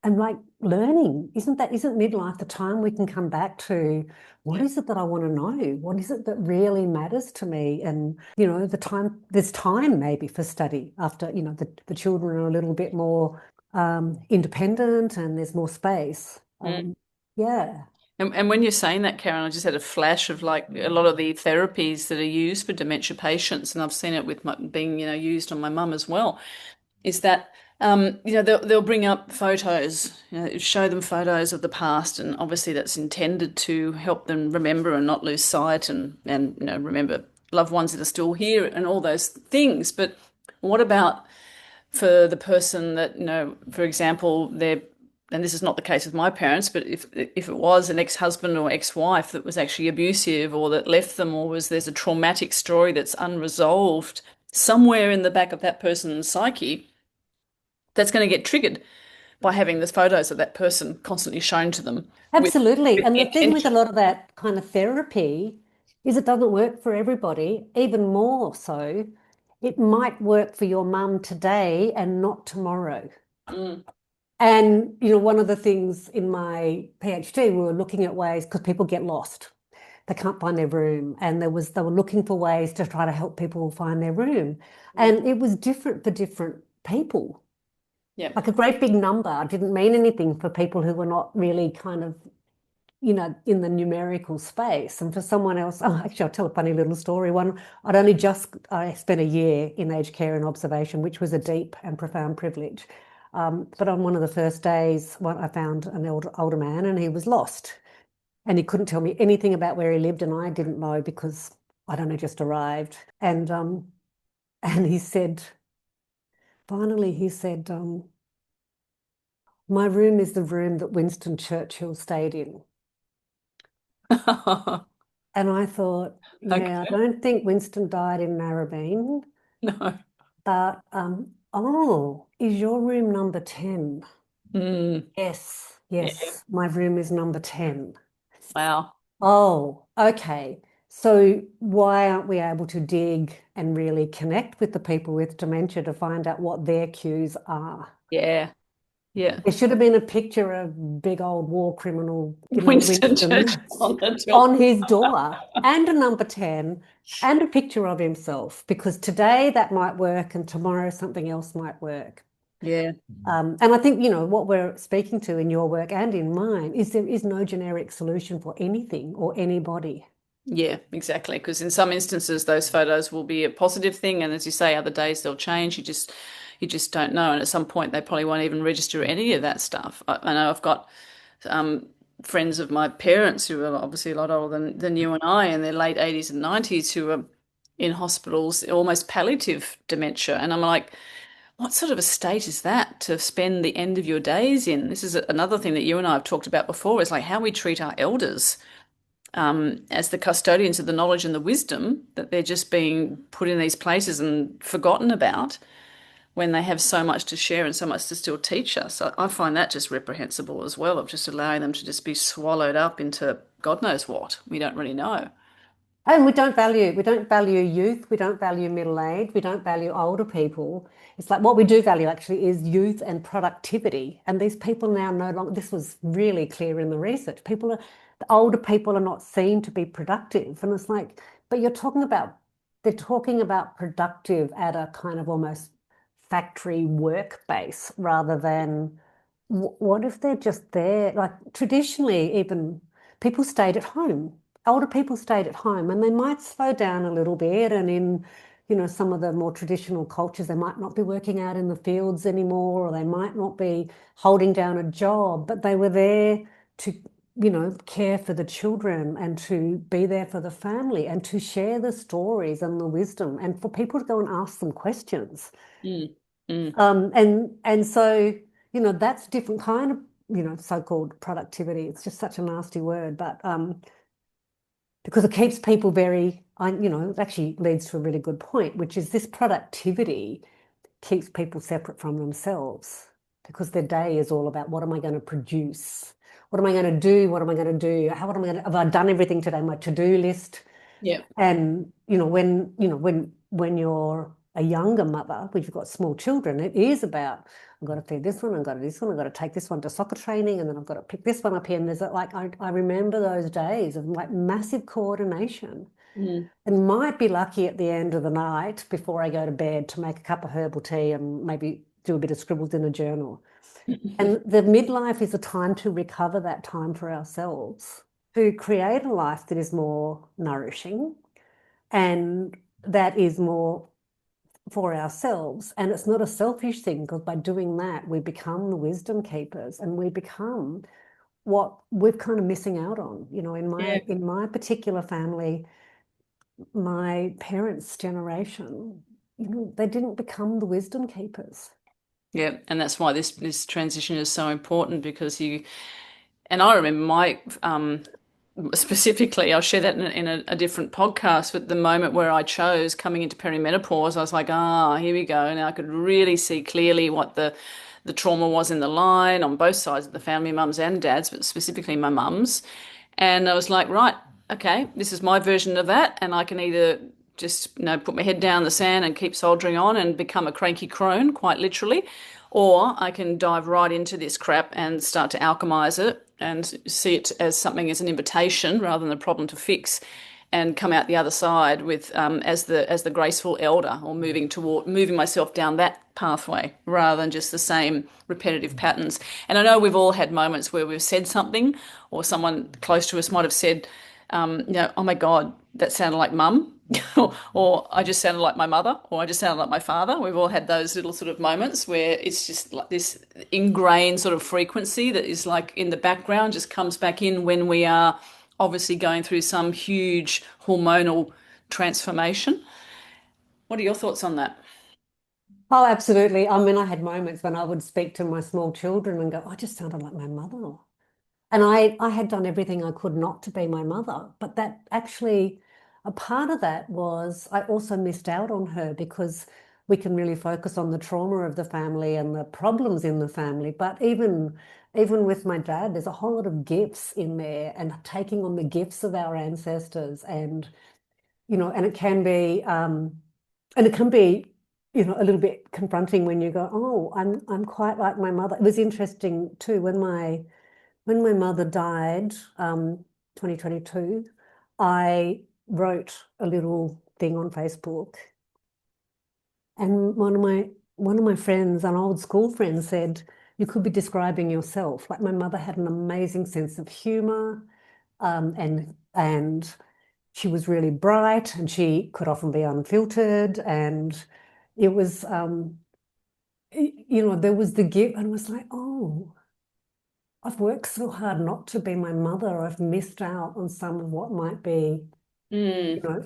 And like learning, isn't midlife the time we can come back to what is it that I want to know? What is it that really matters to me? And, there's time maybe for study after, the children are a little bit more independent and there's more space. Mm. Yeah. And when you're saying that, Karen, I just had a flash of like a lot of the therapies that are used for dementia patients, and I've seen it with being, used on my mum as well, is that they'll bring up photos, show them photos of the past, and obviously that's intended to help them remember and not lose sight, and remember loved ones that are still here and all those things. But what about for the person that, for example, they're, and this is not the case with my parents, but if it was an ex-husband or ex-wife that was actually abusive or that left them, or there's a traumatic story that's unresolved somewhere in the back of that person's psyche, that's going to get triggered by having the photos of that person constantly shown to them Absolutely. with And the the thing with a intention. lot of that kind of therapy is it doesn't work for everybody, even more so. It might work for your mum today and not tomorrow. Mm. And, one of the things in my PhD, we were looking at ways because people get lost. They can't find their room. And they were looking for ways to try to help people find their room. And it was different for different people. Yeah. Like a great big number didn't mean anything for people who were not really kind of in the numerical space. And for someone else, oh, actually, I'll tell a funny little story. I spent a year in aged care and observation, which was a deep and profound privilege. But on one of the first days, I found an older man and he was lost. And he couldn't tell me anything about where he lived. And I didn't know because I'd only just arrived. And he said, finally, my room is the room that Winston Churchill stayed in. And I thought, yeah, I Okay. don't think Winston died in Narrabeen, No. but is your room number 10? Mm. Yes, Yeah. yes, my room is number 10. Wow. Oh, okay. So why aren't we able to dig and really connect with the people with dementia to find out what their cues are? Yeah. Yeah. There should have been a picture of big old war criminal, Winston Winston Churchill on the door. on his door and a number 10 and a picture of himself because today that might work and tomorrow something else might work. Yeah. And I think, what we're speaking to in your work and in mine is there is no generic solution for anything or anybody. Yeah, exactly. Because in some instances, those photos will be a positive thing, and as you say, other days they'll change. You just don't know. And at some point, they probably won't even register any of that stuff. I know I've got friends of my parents who are obviously a lot older than you and I, in their late 80s and 90s, who are in hospitals, almost palliative dementia. And I'm like, what sort of a state is that to spend the end of your days in? This is another thing that you and I have talked about before, is like how we treat our elders as the custodians of the knowledge and the wisdom, that they're just being put in these places and forgotten about when they have so much to share and so much to still teach us. I find that just reprehensible as well, of just allowing them to just be swallowed up into God knows what. We don't really know. And we don't value youth, we don't value middle age, we don't value older people. It's like what we do value actually is youth and productivity. And these people now no longer, this was really clear in the research. The older people are not seen to be productive. And it's like, but they're talking about productive at a kind of almost factory work base rather than what if they're just there? Like traditionally, even people stayed at home. Older people stayed at home and they might slow down a little bit. And in, some of the more traditional cultures, they might not be working out in the fields anymore, or they might not be holding down a job, but they were there to, care for the children and to be there for the family and to share the stories and the wisdom and for people to go and ask them questions. Mm, mm. And so, that's a different kind of, so-called productivity. It's just such a nasty word, but because it keeps people very, it actually leads to a really good point, which is this productivity keeps people separate from themselves because their day is all about what am I going to produce? What am I going to do? What am I going to do? Have I done everything today? My to-do list. Yeah. And when you're a younger mother, when you've got small children, it is about I've got to feed this one, I've got to do this one, I've got to take this one to soccer training, and then I've got to pick this one up here. And there's like I remember those days of like massive coordination. Mm. And might be lucky at the end of the night before I go to bed to make a cup of herbal tea and maybe do a bit of scribbles in a journal. And the midlife is a time to recover that time for ourselves, to create a life that is more nourishing and that is more for ourselves. And it's not a selfish thing because by doing that, we become the wisdom keepers and we become what we're kind of missing out on. Yeah. In my particular family, my parents' generation, they didn't become the wisdom keepers. Yeah, and that's why this transition is so important because and I remember my specifically, I'll share that in a different podcast. But the moment where I chose coming into perimenopause, I was like, here we go. Now I could really see clearly what the trauma was in the line on both sides of the family, mums and dads, but specifically my mums. And I was like, right, okay, this is my version of that, and I can either just put my head down in the sand and keep soldiering on and become a cranky crone, quite literally, or I can dive right into this crap and start to alchemize it and see it as something as an invitation rather than a problem to fix, and come out the other side with as the graceful elder, or moving myself down that pathway rather than just the same repetitive patterns. And I know we've all had moments where we've said something, or someone close to us might have said, oh my God, that sounded like mum. Or I just sounded like my mother, or I just sounded like my father. We've all had those little sort of moments where it's just like this ingrained sort of frequency that is like in the background, just comes back in when we are obviously going through some huge hormonal transformation. What are your thoughts on that? Oh, absolutely. I mean, I had moments when I would speak to my small children and go, I just sounded like my mother. And I had done everything I could not to be my mother. But that actually, a part of that was I also missed out on her because we can really focus on the trauma of the family and the problems in the family. But even with my dad, there's a whole lot of gifts in there and taking on the gifts of our ancestors. And, and it can be, a little bit confronting when you go, oh, I'm quite like my mother. It was interesting too when my mother died, 2022, I wrote a little thing on Facebook, and one of my friends, an old school friend, said, "You could be describing yourself." Like my mother had an amazing sense of humor, and she was really bright, and she could often be unfiltered, and it was, there was the gift, and it was like, oh. I've worked so hard not to be my mother. I've missed out on some of what might be,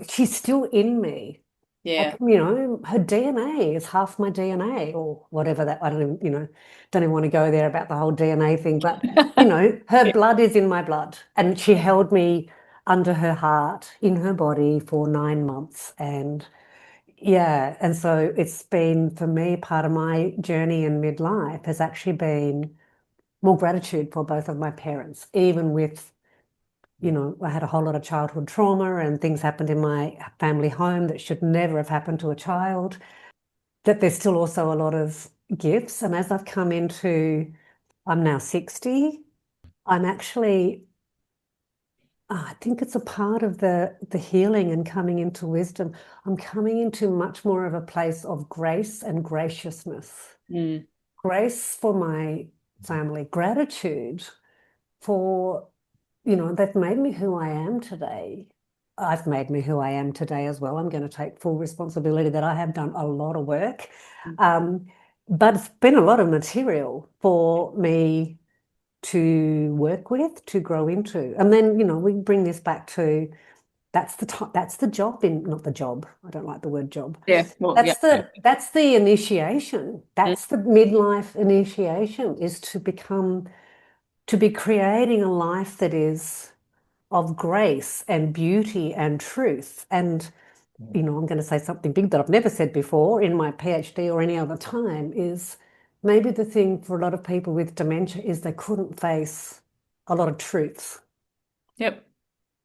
she's still in me. Yeah. Like, her DNA is half my DNA or whatever that, I don't even want to go there about the whole DNA thing, but, her Yeah. blood is in my blood. And she held me under her heart in her body for 9 months. And yeah, and so it's been, for me, part of my journey in midlife has actually been more gratitude for both of my parents, even with I had a whole lot of childhood trauma and things happened in my family home that should never have happened to a child, that there's still also a lot of gifts. And as I've come into, I'm now 60, I'm actually, I think it's a part of the healing and coming into wisdom. I'm coming into much more of a place of grace and graciousness. Mm. Grace for my family, gratitude for, they've made me who I am today. I've made me who I am today as well. I'm going to take full responsibility that I have done a lot of work. But it's been a lot of material for me to work with, to grow into. And then, we bring this back to that's the job not the job. I don't like the word job. Yeah, well, yeah. That's the initiation. That's the midlife initiation, is to be creating a life that is of grace and beauty and truth. And, I'm going to say something big that I've never said before in my PhD or any other time, is maybe the thing for a lot of people with dementia is they couldn't face a lot of truths. Yep.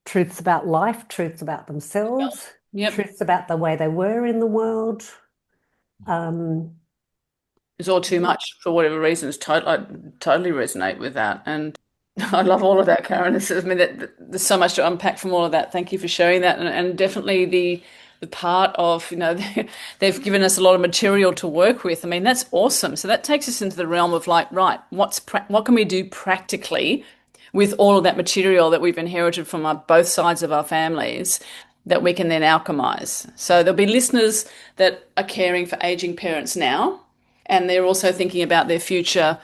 Truths about life, truths about themselves, Yep. truths about the way they were in the world. It's all too much for whatever reasons. I totally resonate with that. And I love all of that, Karen. I mean, there's so much to unpack from all of that. Thank you for sharing that. And definitely the part of, they've given us a lot of material to work with. I mean, that's awesome. So that takes us into the realm of like, right, what can we do practically with all of that material that we've inherited from both sides of our families that we can then alchemize? So there'll be listeners that are caring for aging parents now, and they're also thinking about their future,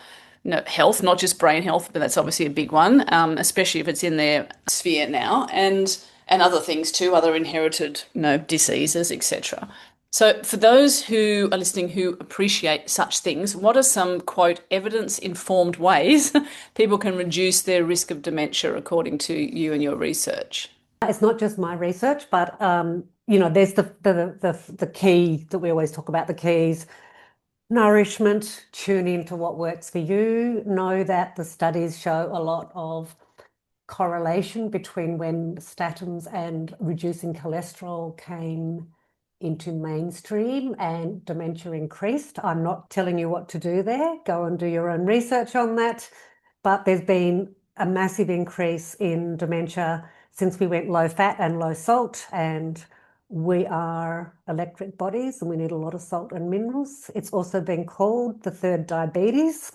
health, not just brain health, but that's obviously a big one, especially if it's in their sphere now, and other things too, other inherited, diseases, etc. So for those who are listening who appreciate such things, what are some, quote, evidence-informed ways people can reduce their risk of dementia according to you and your research? It's not just my research, but there's the key that we always talk about, the keys. Nourishment, tune into what works for you. Know that the studies show a lot of correlation between when statins and reducing cholesterol came into mainstream and dementia increased. I'm not telling you what to do there. Go and do your own research on that. But there's been a massive increase in dementia since we went low fat and low salt, and we are electric bodies and we need a lot of salt and minerals. It's also been called the third diabetes.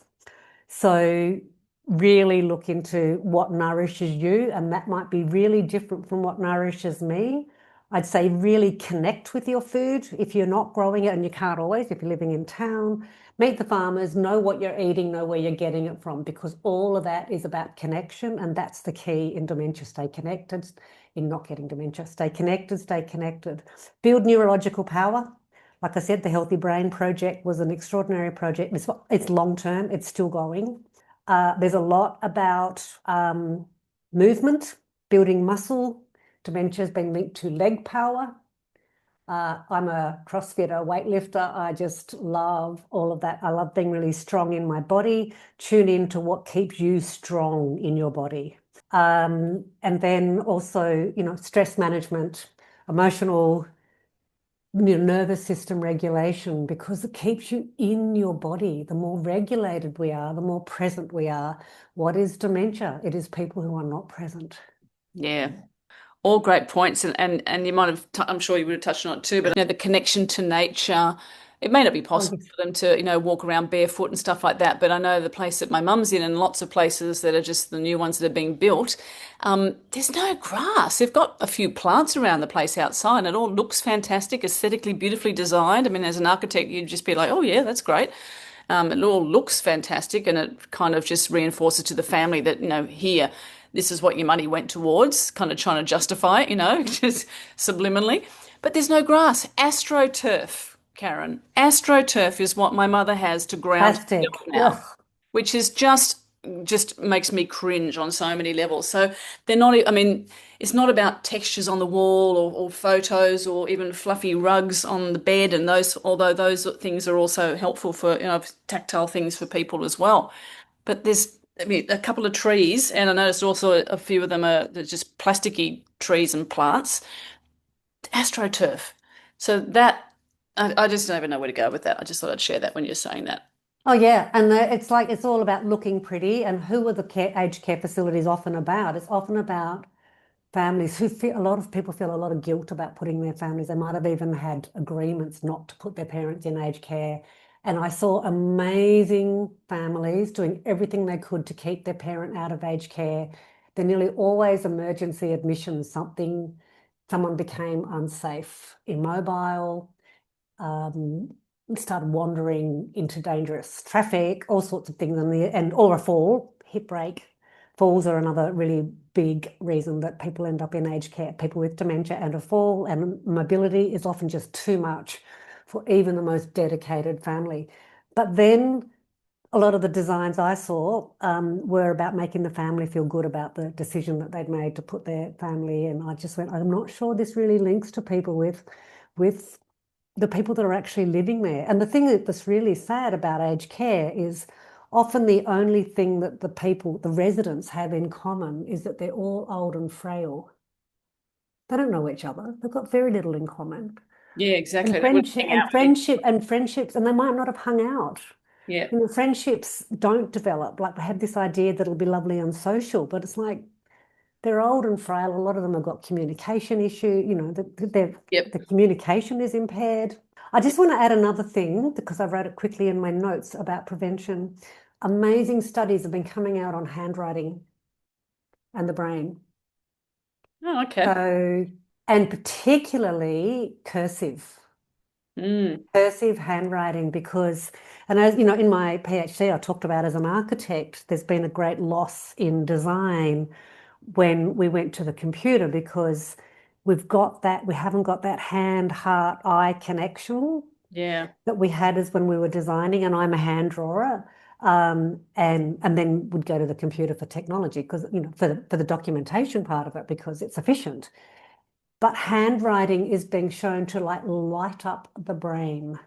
So really look into what nourishes you, and that might be really different from what nourishes me. I'd say really connect with your food. If you're not growing it, and you can't always, if you're living in town, meet the farmers, know what you're eating, know where you're getting it from, because all of that is about connection, and that's the key in dementia. Stay connected. In not getting dementia, stay connected, stay connected. Build neurological power. Like I said, the Healthy Brain Project was an extraordinary project. It's long-term, it's still going. There's a lot about movement, building muscle. Dementia has been linked to leg power. I'm a CrossFitter, weightlifter. I just love all of that. I love being really strong in my body. Tune into what keeps you strong in your body. And then also, stress management, emotional, nervous system regulation, because it keeps you in your body. The more regulated we are, the more present we are. What is dementia? It is people who are not present. Yeah. All great points, and you might have, I'm sure you would have touched on it too, but the connection to nature, it may not be possible for them to, walk around barefoot and stuff like that, but I know the place that my mum's in and lots of places that are just the new ones that are being built, there's no grass. They've got a few plants around the place outside and it all looks fantastic, aesthetically, beautifully designed. I mean, as an architect, you'd just be like, oh yeah, that's great. It all looks fantastic, and it kind of just reinforces to the family that, here, this is what your money went towards, kind of trying to justify it, just subliminally. But there's no grass. AstroTurf, Karen. AstroTurf is what my mother has to ground now, which is just makes me cringe on so many levels. So they're not, I mean, it's not about textures on the wall or photos or even fluffy rugs on the bed and those, although those things are also helpful for, tactile things for people as well. But there's I mean, a couple of trees, and I noticed also a few of them are they're just plasticky trees and plants. AstroTurf. So that I just don't even know where to go with that. I just thought I'd share that when you're saying that. Oh yeah, and it's like it's all about looking pretty. And who are the aged care facilities often about? It's often about families who feel, a lot of people feel a lot of guilt about putting their families. They might have even had agreements not to put their parents in aged care. And I saw amazing families doing everything they could to keep their parent out of aged care. They're nearly always emergency admissions. Someone became unsafe, immobile, um, started wandering into dangerous traffic, all sorts of things, or a fall, hip break. Falls are another really big reason that people end up in aged care. People with dementia and a fall, and mobility is often just too much for even the most dedicated family. But then a lot of the designs I saw were about making the family feel good about the decision that they'd made to put their family in. I just went, I'm not sure this really links to people with the people that are actually living there. And the thing that's really sad about aged care is often the only thing that the residents have in common is that they're all old and frail. They don't know each other. They've got very little in common. Yeah, And exactly. They wouldn't friendship hang and out with friendship and friendships, and they might not have hung out. you. You know, friendships don't develop. Like they have this idea that it'll be lovely and social, but it's like they're old and frail. A lot of them have got communication issue. You know, Yep. the communication is impaired. I just want to add another thing because I wrote it quickly in my notes about prevention. Amazing studies have been coming out on handwriting and the brain. Oh, okay. So, and particularly Mm, cursive handwriting, because, and as you know, in my PhD, I talked about as an architect, there's been a great loss in design when we went to the computer because we haven't got that hand, heart, eye connection yeah. that we had as when we were designing, and I'm a hand drawer. And then would go to the computer for technology because you know for the documentation part of it because it's efficient. But handwriting is being shown to like light up the brain.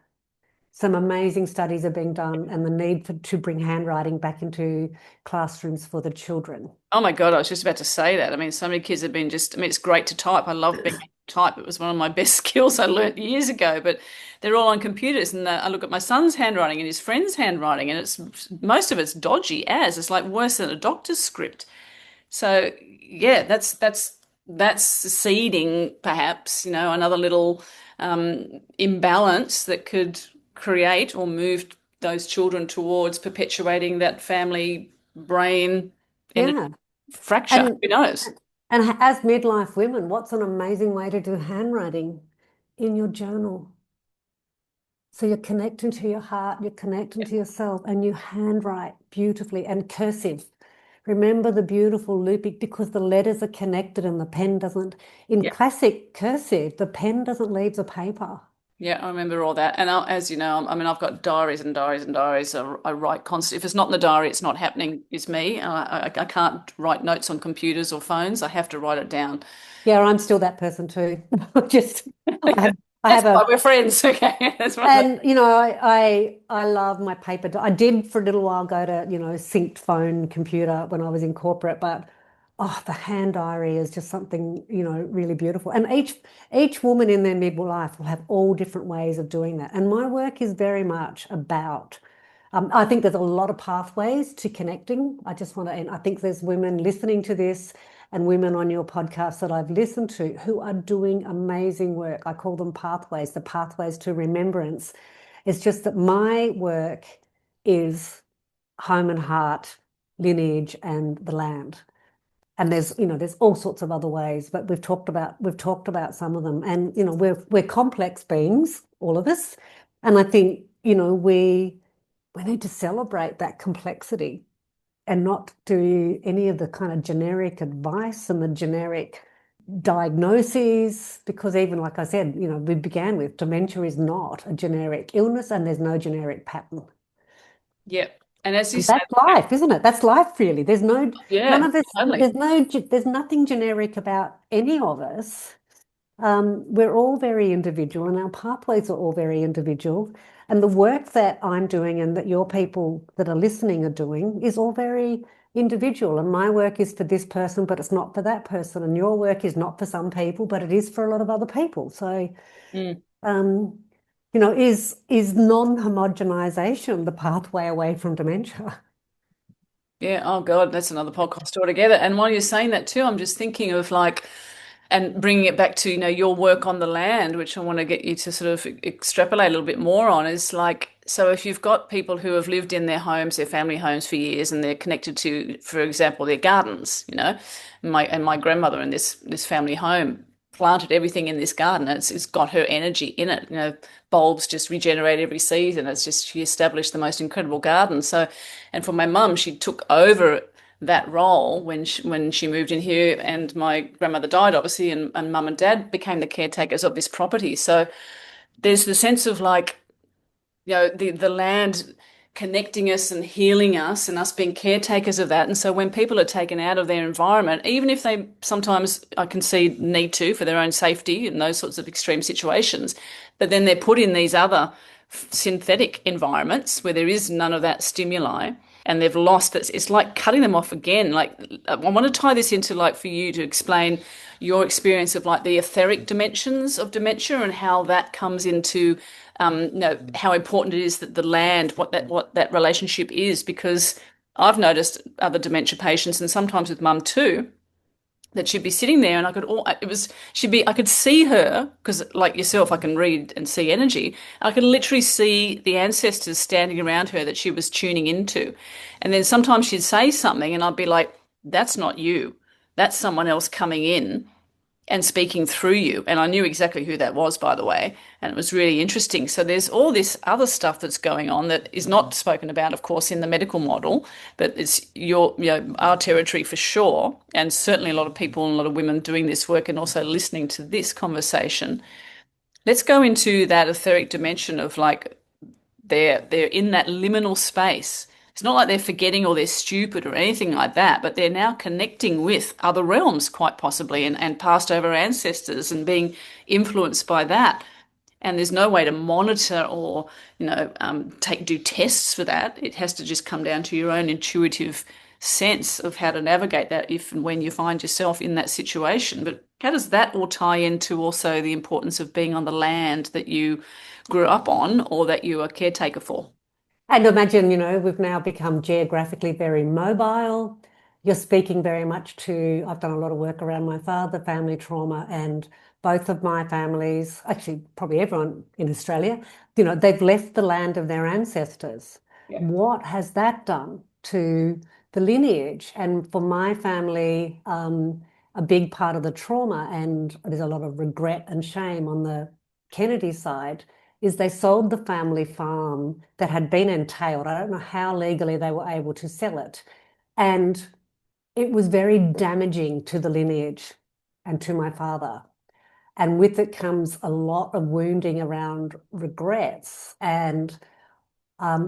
Some amazing studies are being done, and the need to bring handwriting back into classrooms for the children. Oh my God, I was just about to say that. I mean, so many kids have been just, I mean, it's great to type. I love being able to type. It was one of my best skills I learnt years ago, but they're all on computers. And I look at my son's handwriting and his friend's handwriting, and most of it's dodgy as. It's like worse than a doctor's script. So yeah, that's seeding perhaps, another little imbalance that could create or move those children towards perpetuating that family brain energy Yeah. fracture. And Who knows? and as midlife women, what's an amazing way to do handwriting in your journal? So you're connecting to your heart, you're connecting to yourself, and you handwrite beautifully and cursive. Remember the beautiful looping because the letters are connected and the pen doesn't. In Yeah, classic cursive, the pen doesn't leave the paper. yeah, I remember all that. And as you know, I mean, I've got diaries and diaries and diaries. I write constantly. If it's not in the diary, it's not happening. It's me. I can't write notes on computers or phones. I have to write it down. Yeah, I'm still that person too. Just I have I That's have why a we're friends. Okay, that's right. And you know, I love my paper. I did for a little while go to, you know, synced phone computer when I was in corporate, but oh, the hand diary is just something, you know, really beautiful. And each woman in their midlife will have all different ways of doing that. And my work is very much about I think there's a lot of pathways to connecting. I just want to, and I think there's women listening to this and women on your podcast that I've listened to who are doing amazing work. I call them pathways, the pathways to remembrance. It's just that my work is home and heart, lineage, and the land. And there's, you know, there's all sorts of other ways, but we've talked about some of them. And, you know, we're complex beings, all of us. And I think, you know, we need to celebrate that complexity and not do any of the kind of generic advice and the generic diagnoses, because even like I said, you know, we began with dementia is not a generic illness and there's no generic pattern. Yeah. And as you And say, that's life, isn't it? That's life really. There's no, none yeah, of this, totally. there's nothing generic about any of us. We're all very individual and our pathways are all very individual. And the work that I'm doing and that your people that are listening are doing is all very individual, and my work is for this person, but it's not for that person, and your work is not for some people, but it is for a lot of other people. So, Mm. is non-homogenization the pathway away from dementia? Yeah, oh God, that's another podcast altogether. And while you're saying that too, I'm just thinking of like, and bringing it back to, your work on the land, which I want to get you to sort of extrapolate a little bit more on, is like, so if you've got people who have lived in their homes, their family homes for years, and they're connected to, for example, their gardens, my grandmother in this family home planted everything in this garden. It's got her energy in it. Bulbs just regenerate every season. She established the most incredible garden. So, and for my mum, she took over that role when she moved in here, and my grandmother died, obviously, and mum and dad became the caretakers of this property. So there's the sense of like, the land connecting us and healing us, and us being caretakers of that. And so when people are taken out of their environment, even if they sometimes, I can see, need to for their own safety in those sorts of extreme situations, but then they're put in these other synthetic environments where there is none of that stimuli, and they've lost it. It's like cutting them off again. Like, I want to tie this into, like, for you to explain your experience of like the etheric dimensions of dementia and how that comes into how important it is that the land, what that relationship is, because I've noticed other dementia patients, and sometimes with mum too, that she'd be sitting there, and I could see her, because like yourself, I can read and see energy. I could literally see the ancestors standing around her that she was tuning into. And then sometimes she'd say something and I'd be like, that's not you. That's someone else coming in and speaking through you. And I knew exactly who that was, by the way. And it was really interesting. So there's all this other stuff that's going on that is not spoken about, of course, in the medical model, but it's our territory for sure. And certainly a lot of people and a lot of women doing this work and also listening to this conversation. Let's go into that etheric dimension of like, they're in that liminal space. It's not like they're forgetting or they're stupid or anything like that, but they're now connecting with other realms, quite possibly, and past over ancestors, and being influenced by that. And there's no way to monitor or, do tests for that. It has to just come down to your own intuitive sense of how to navigate that if and when you find yourself in that situation. But how does that all tie into also the importance of being on the land that you grew up on or that you are caretaker for? And imagine, we've now become geographically very mobile. You're speaking very much to, I've done a lot of work around my father, family trauma, and both of my families, actually probably everyone in Australia, they've left the land of their ancestors. Yeah. What has that done to the lineage? And for my family, a big part of the trauma, and there's a lot of regret and shame on the Kennedy side, is they sold the family farm that had been entailed. I don't know how legally they were able to sell it. And it was very damaging to the lineage and to my father. And with it comes a lot of wounding around regrets. And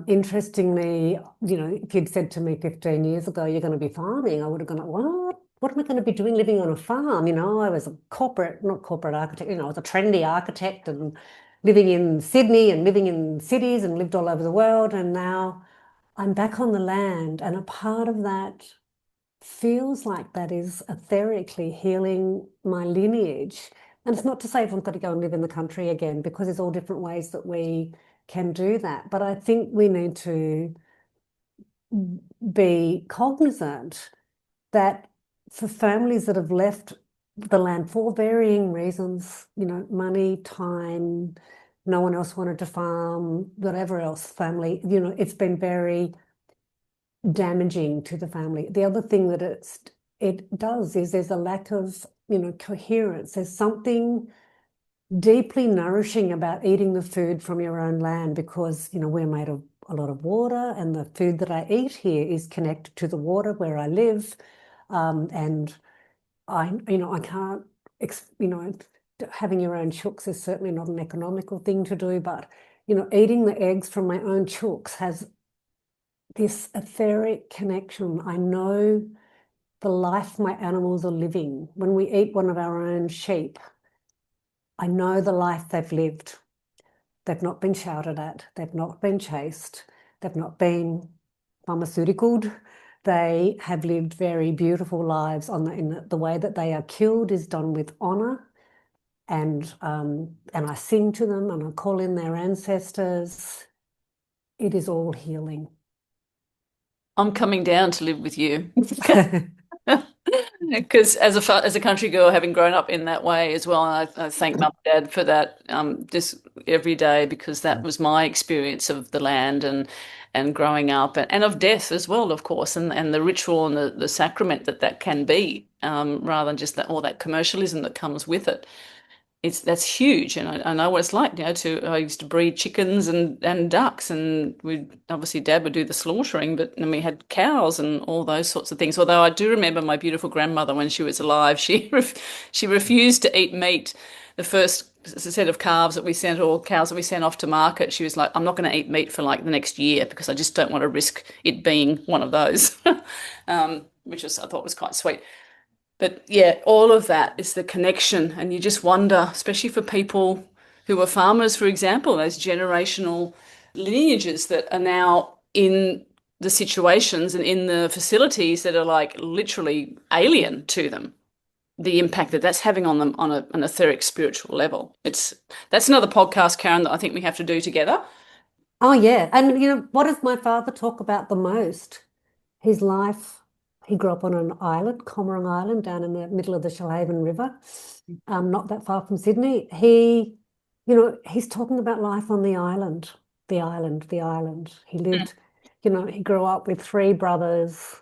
interestingly, if you'd said to me 15 years ago, you're going to be farming, I would have gone, what? What am I going to be doing living on a farm? I was a not corporate architect, I was a trendy architect and living in Sydney and living in cities and lived all over the world. And now I'm back on the land. And a part of that feels like that is etherically healing my lineage. And it's not to say everyone's got to go and live in the country again, because there's all different ways that we can do that. But I think we need to be cognizant that for families that have left the land for varying reasons, money, time, no one else wanted to farm, whatever else, family, it's been very damaging to the family. The other thing that it does is there's a lack of, coherence. There's something deeply nourishing about eating the food from your own land, because, we're made of a lot of water, and the food that I eat here is connected to the water where I live. And I can't, having your own chooks is certainly not an economical thing to do, but, eating the eggs from my own chooks has this etheric connection. I know the life my animals are living. When we eat one of our own sheep, I know the life they've lived. They've not been shouted at. They've not been chased. They've not been pharmaceuticaled. They have lived very beautiful lives in the way that they are killed is done with honor. And I sing to them and I call in their ancestors. It is all healing. I'm coming down to live with you. Because as a country girl, having grown up in that way as well, I thank mum and dad for that just every day, because that was my experience of the land and growing up, and of death as well, of course, and the ritual and the sacrament that can be, rather than just that all that commercialism that comes with it. That's huge, and I know what it's like. I used to breed chickens and ducks, and we obviously Dad would do the slaughtering, but then we had cows and all those sorts of things. Although I do remember my beautiful grandmother, when she was alive, she refused to eat meat. The first set of calves that we sent, or cows that we sent off to market, she was like, "I'm not going to eat meat for like the next year, because I just don't want to risk it being one of those," which I thought was quite sweet. But yeah, all of that is the connection. And you just wonder, especially for people who are farmers, for example, those generational lineages that are now in the situations and in the facilities that are like literally alien to them. The impact that that's having on them on an etheric spiritual level. That's another podcast, Karen, that I think we have to do together. Oh, yeah. And, what does my father talk about the most? His life. He grew up on an island, Comoring Island, down in the middle of the Shoalhaven River, not that far from Sydney. He's talking about life on the island, the island, the island. He lived, he grew up with three brothers.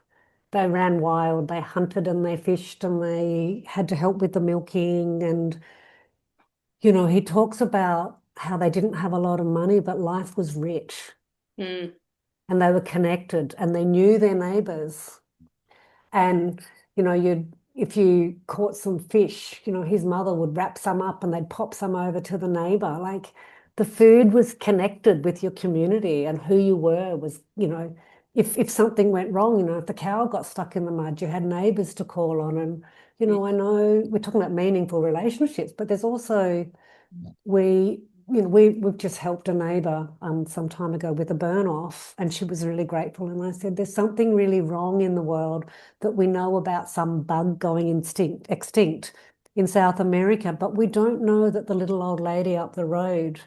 They ran wild, they hunted and they fished and they had to help with the milking. And, he talks about how they didn't have a lot of money, but life was rich Mm. and they were connected and they knew their neighbors. And, if you caught some fish, his mother would wrap some up and they'd pop some over to the neighbor. Like, the food was connected with your community, and who you were was, if something went wrong, if the cow got stuck in the mud, you had neighbors to call on. And, I know we're talking about meaningful relationships, but there's also, we've just helped a neighbour some time ago with a burn off, and she was really grateful. And I said, there's something really wrong in the world, that we know about some bug going extinct in South America, but we don't know that the little old lady up the road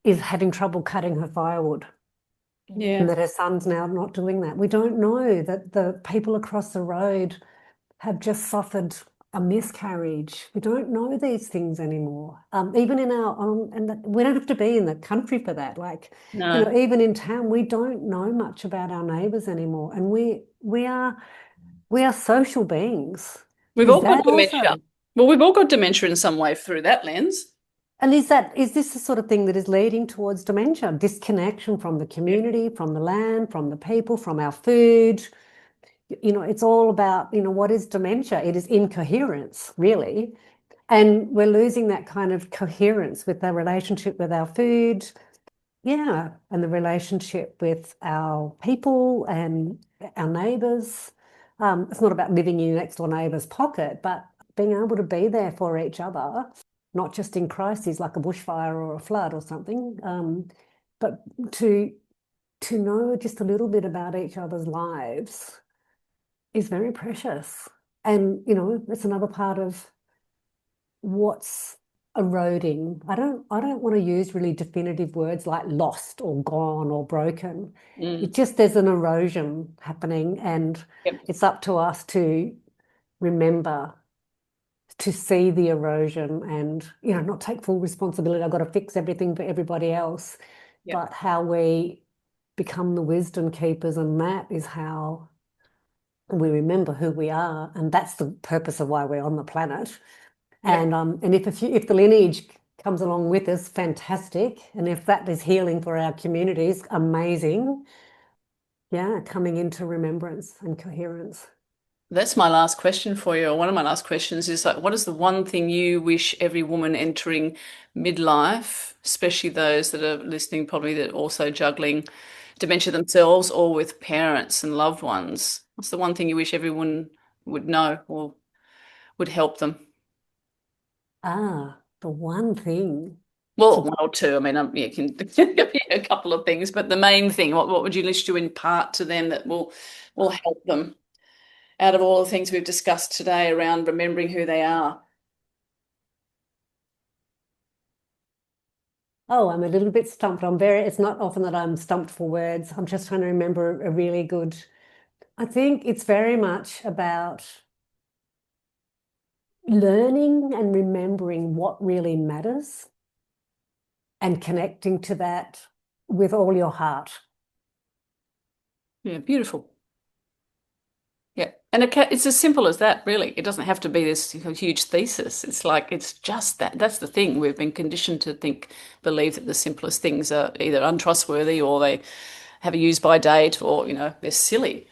is having trouble cutting her firewood, and Yeah. that her son's now not doing that. We don't know that the people across the road have just suffered a miscarriage. We don't know these things anymore. Even in our own, and we don't have to be in the country for that. Like, No. even in town, we don't know much about our neighbours anymore. And we are social beings. We've Is all got that dementia. also? Well, we've all got dementia in some way through that lens. And is this the sort of thing that is leading towards dementia? Disconnection from the community, from the land, from the people, from our food. It's all about, what is dementia? It is incoherence, really. And we're losing that kind of coherence with our relationship with our food, yeah, and the relationship with our people and our neighbours. It's not about living in your next door neighbour's pocket, but being able to be there for each other, not just in crises like a bushfire or a flood or something, but to know just a little bit about each other's lives is very precious. And, it's another part of what's eroding. I don't want to use really definitive words like lost or gone or broken. Mm. There's an erosion happening, and Yep. it's up to us to remember to see the erosion and, not take full responsibility. I've got to fix everything for everybody else, Yep. but how we become the wisdom keepers, and that is how we remember who we are, and that's the purpose of why we're on the planet. Yep. And if the lineage comes along with us, fantastic. And if that is healing for our communities, amazing. Yeah, coming into remembrance and coherence. That's my last question for you. Or one of my last questions is like, what is the one thing you wish every woman entering midlife, especially those that are listening, probably that are also juggling dementia themselves or with parents and loved ones? What's the one thing you wish everyone would know or would help them? The one thing. Well, one or two. I mean, you can give you a couple of things, but the main thing, what would you wish to impart to them that will help them out of all the things we've discussed today around remembering who they are? Oh, I'm a little bit stumped. It's not often that I'm stumped for words. I'm just trying to remember a really good, I think it's very much about learning and remembering what really matters and connecting to that with all your heart. Yeah, beautiful. Yeah, and it's as simple as that, really. It doesn't have to be this huge thesis. It's like, it's just that. That's the thing. We've been conditioned to believe that the simplest things are either untrustworthy or they have a use-by date or, they're silly.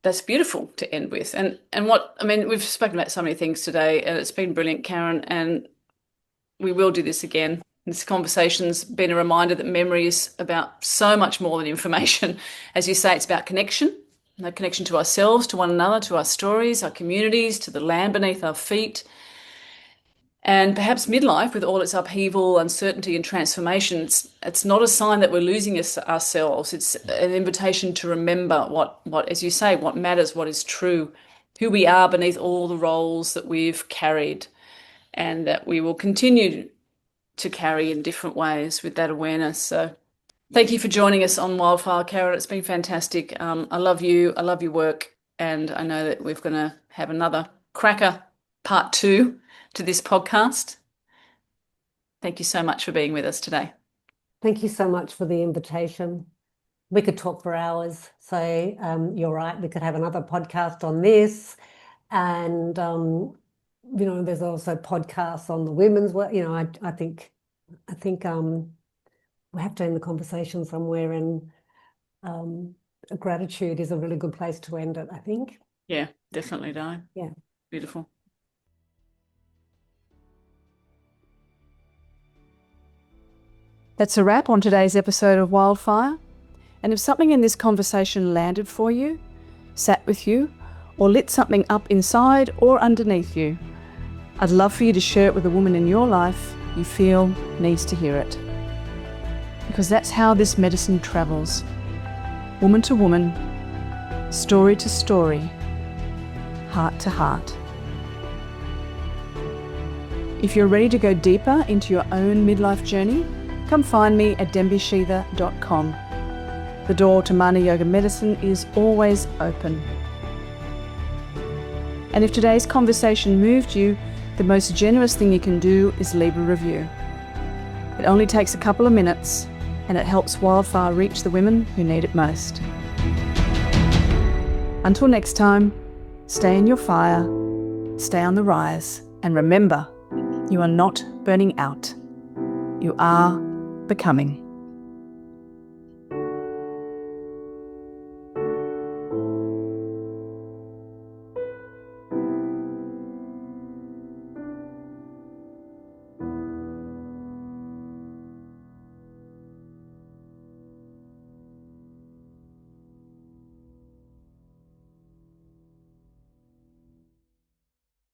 That's beautiful to end with. And we've spoken about so many things today, and it's been brilliant, Karen, and we will do this again. This conversation's been a reminder that memory is about so much more than information. As you say, it's about connection. Connection to ourselves, to one another, to our stories, our communities, to the land beneath our feet. And perhaps midlife, with all its upheaval, uncertainty, and transformation, it's not a sign that we're losing ourselves. It's an invitation to remember what, as you say, what matters, what is true, who we are beneath all the roles that we've carried, and that we will continue to carry in different ways with that awareness. So thank you for joining us on Wildfire, Karen. It's been fantastic. I love you. I love your work. And I know that we're going to have another cracker part 2 to this podcast. Thank you so much for being with us today. Thank you so much for the invitation. We could talk for hours. So you're right, we could have another podcast on this. And, there's also podcasts on the women's work. I think we have to end the conversation somewhere, and gratitude is a really good place to end it, I think. Yeah, definitely, Di. Yeah. Beautiful. That's a wrap on today's episode of Wildfire. And if something in this conversation landed for you, sat with you, or lit something up inside or underneath you, I'd love for you to share it with a woman in your life you feel needs to hear it. Because that's how this medicine travels. Woman to woman, story to story, heart to heart. If you're ready to go deeper into your own midlife journey, come find me at dembishitha.com. The door to Mana Yoga Medicine is always open. And if today's conversation moved you, the most generous thing you can do is leave a review. It only takes a couple of minutes, and it helps Wildfire reach the women who need it most. Until next time, stay in your fire, stay on the rise, and remember, you are not burning out. You are becoming.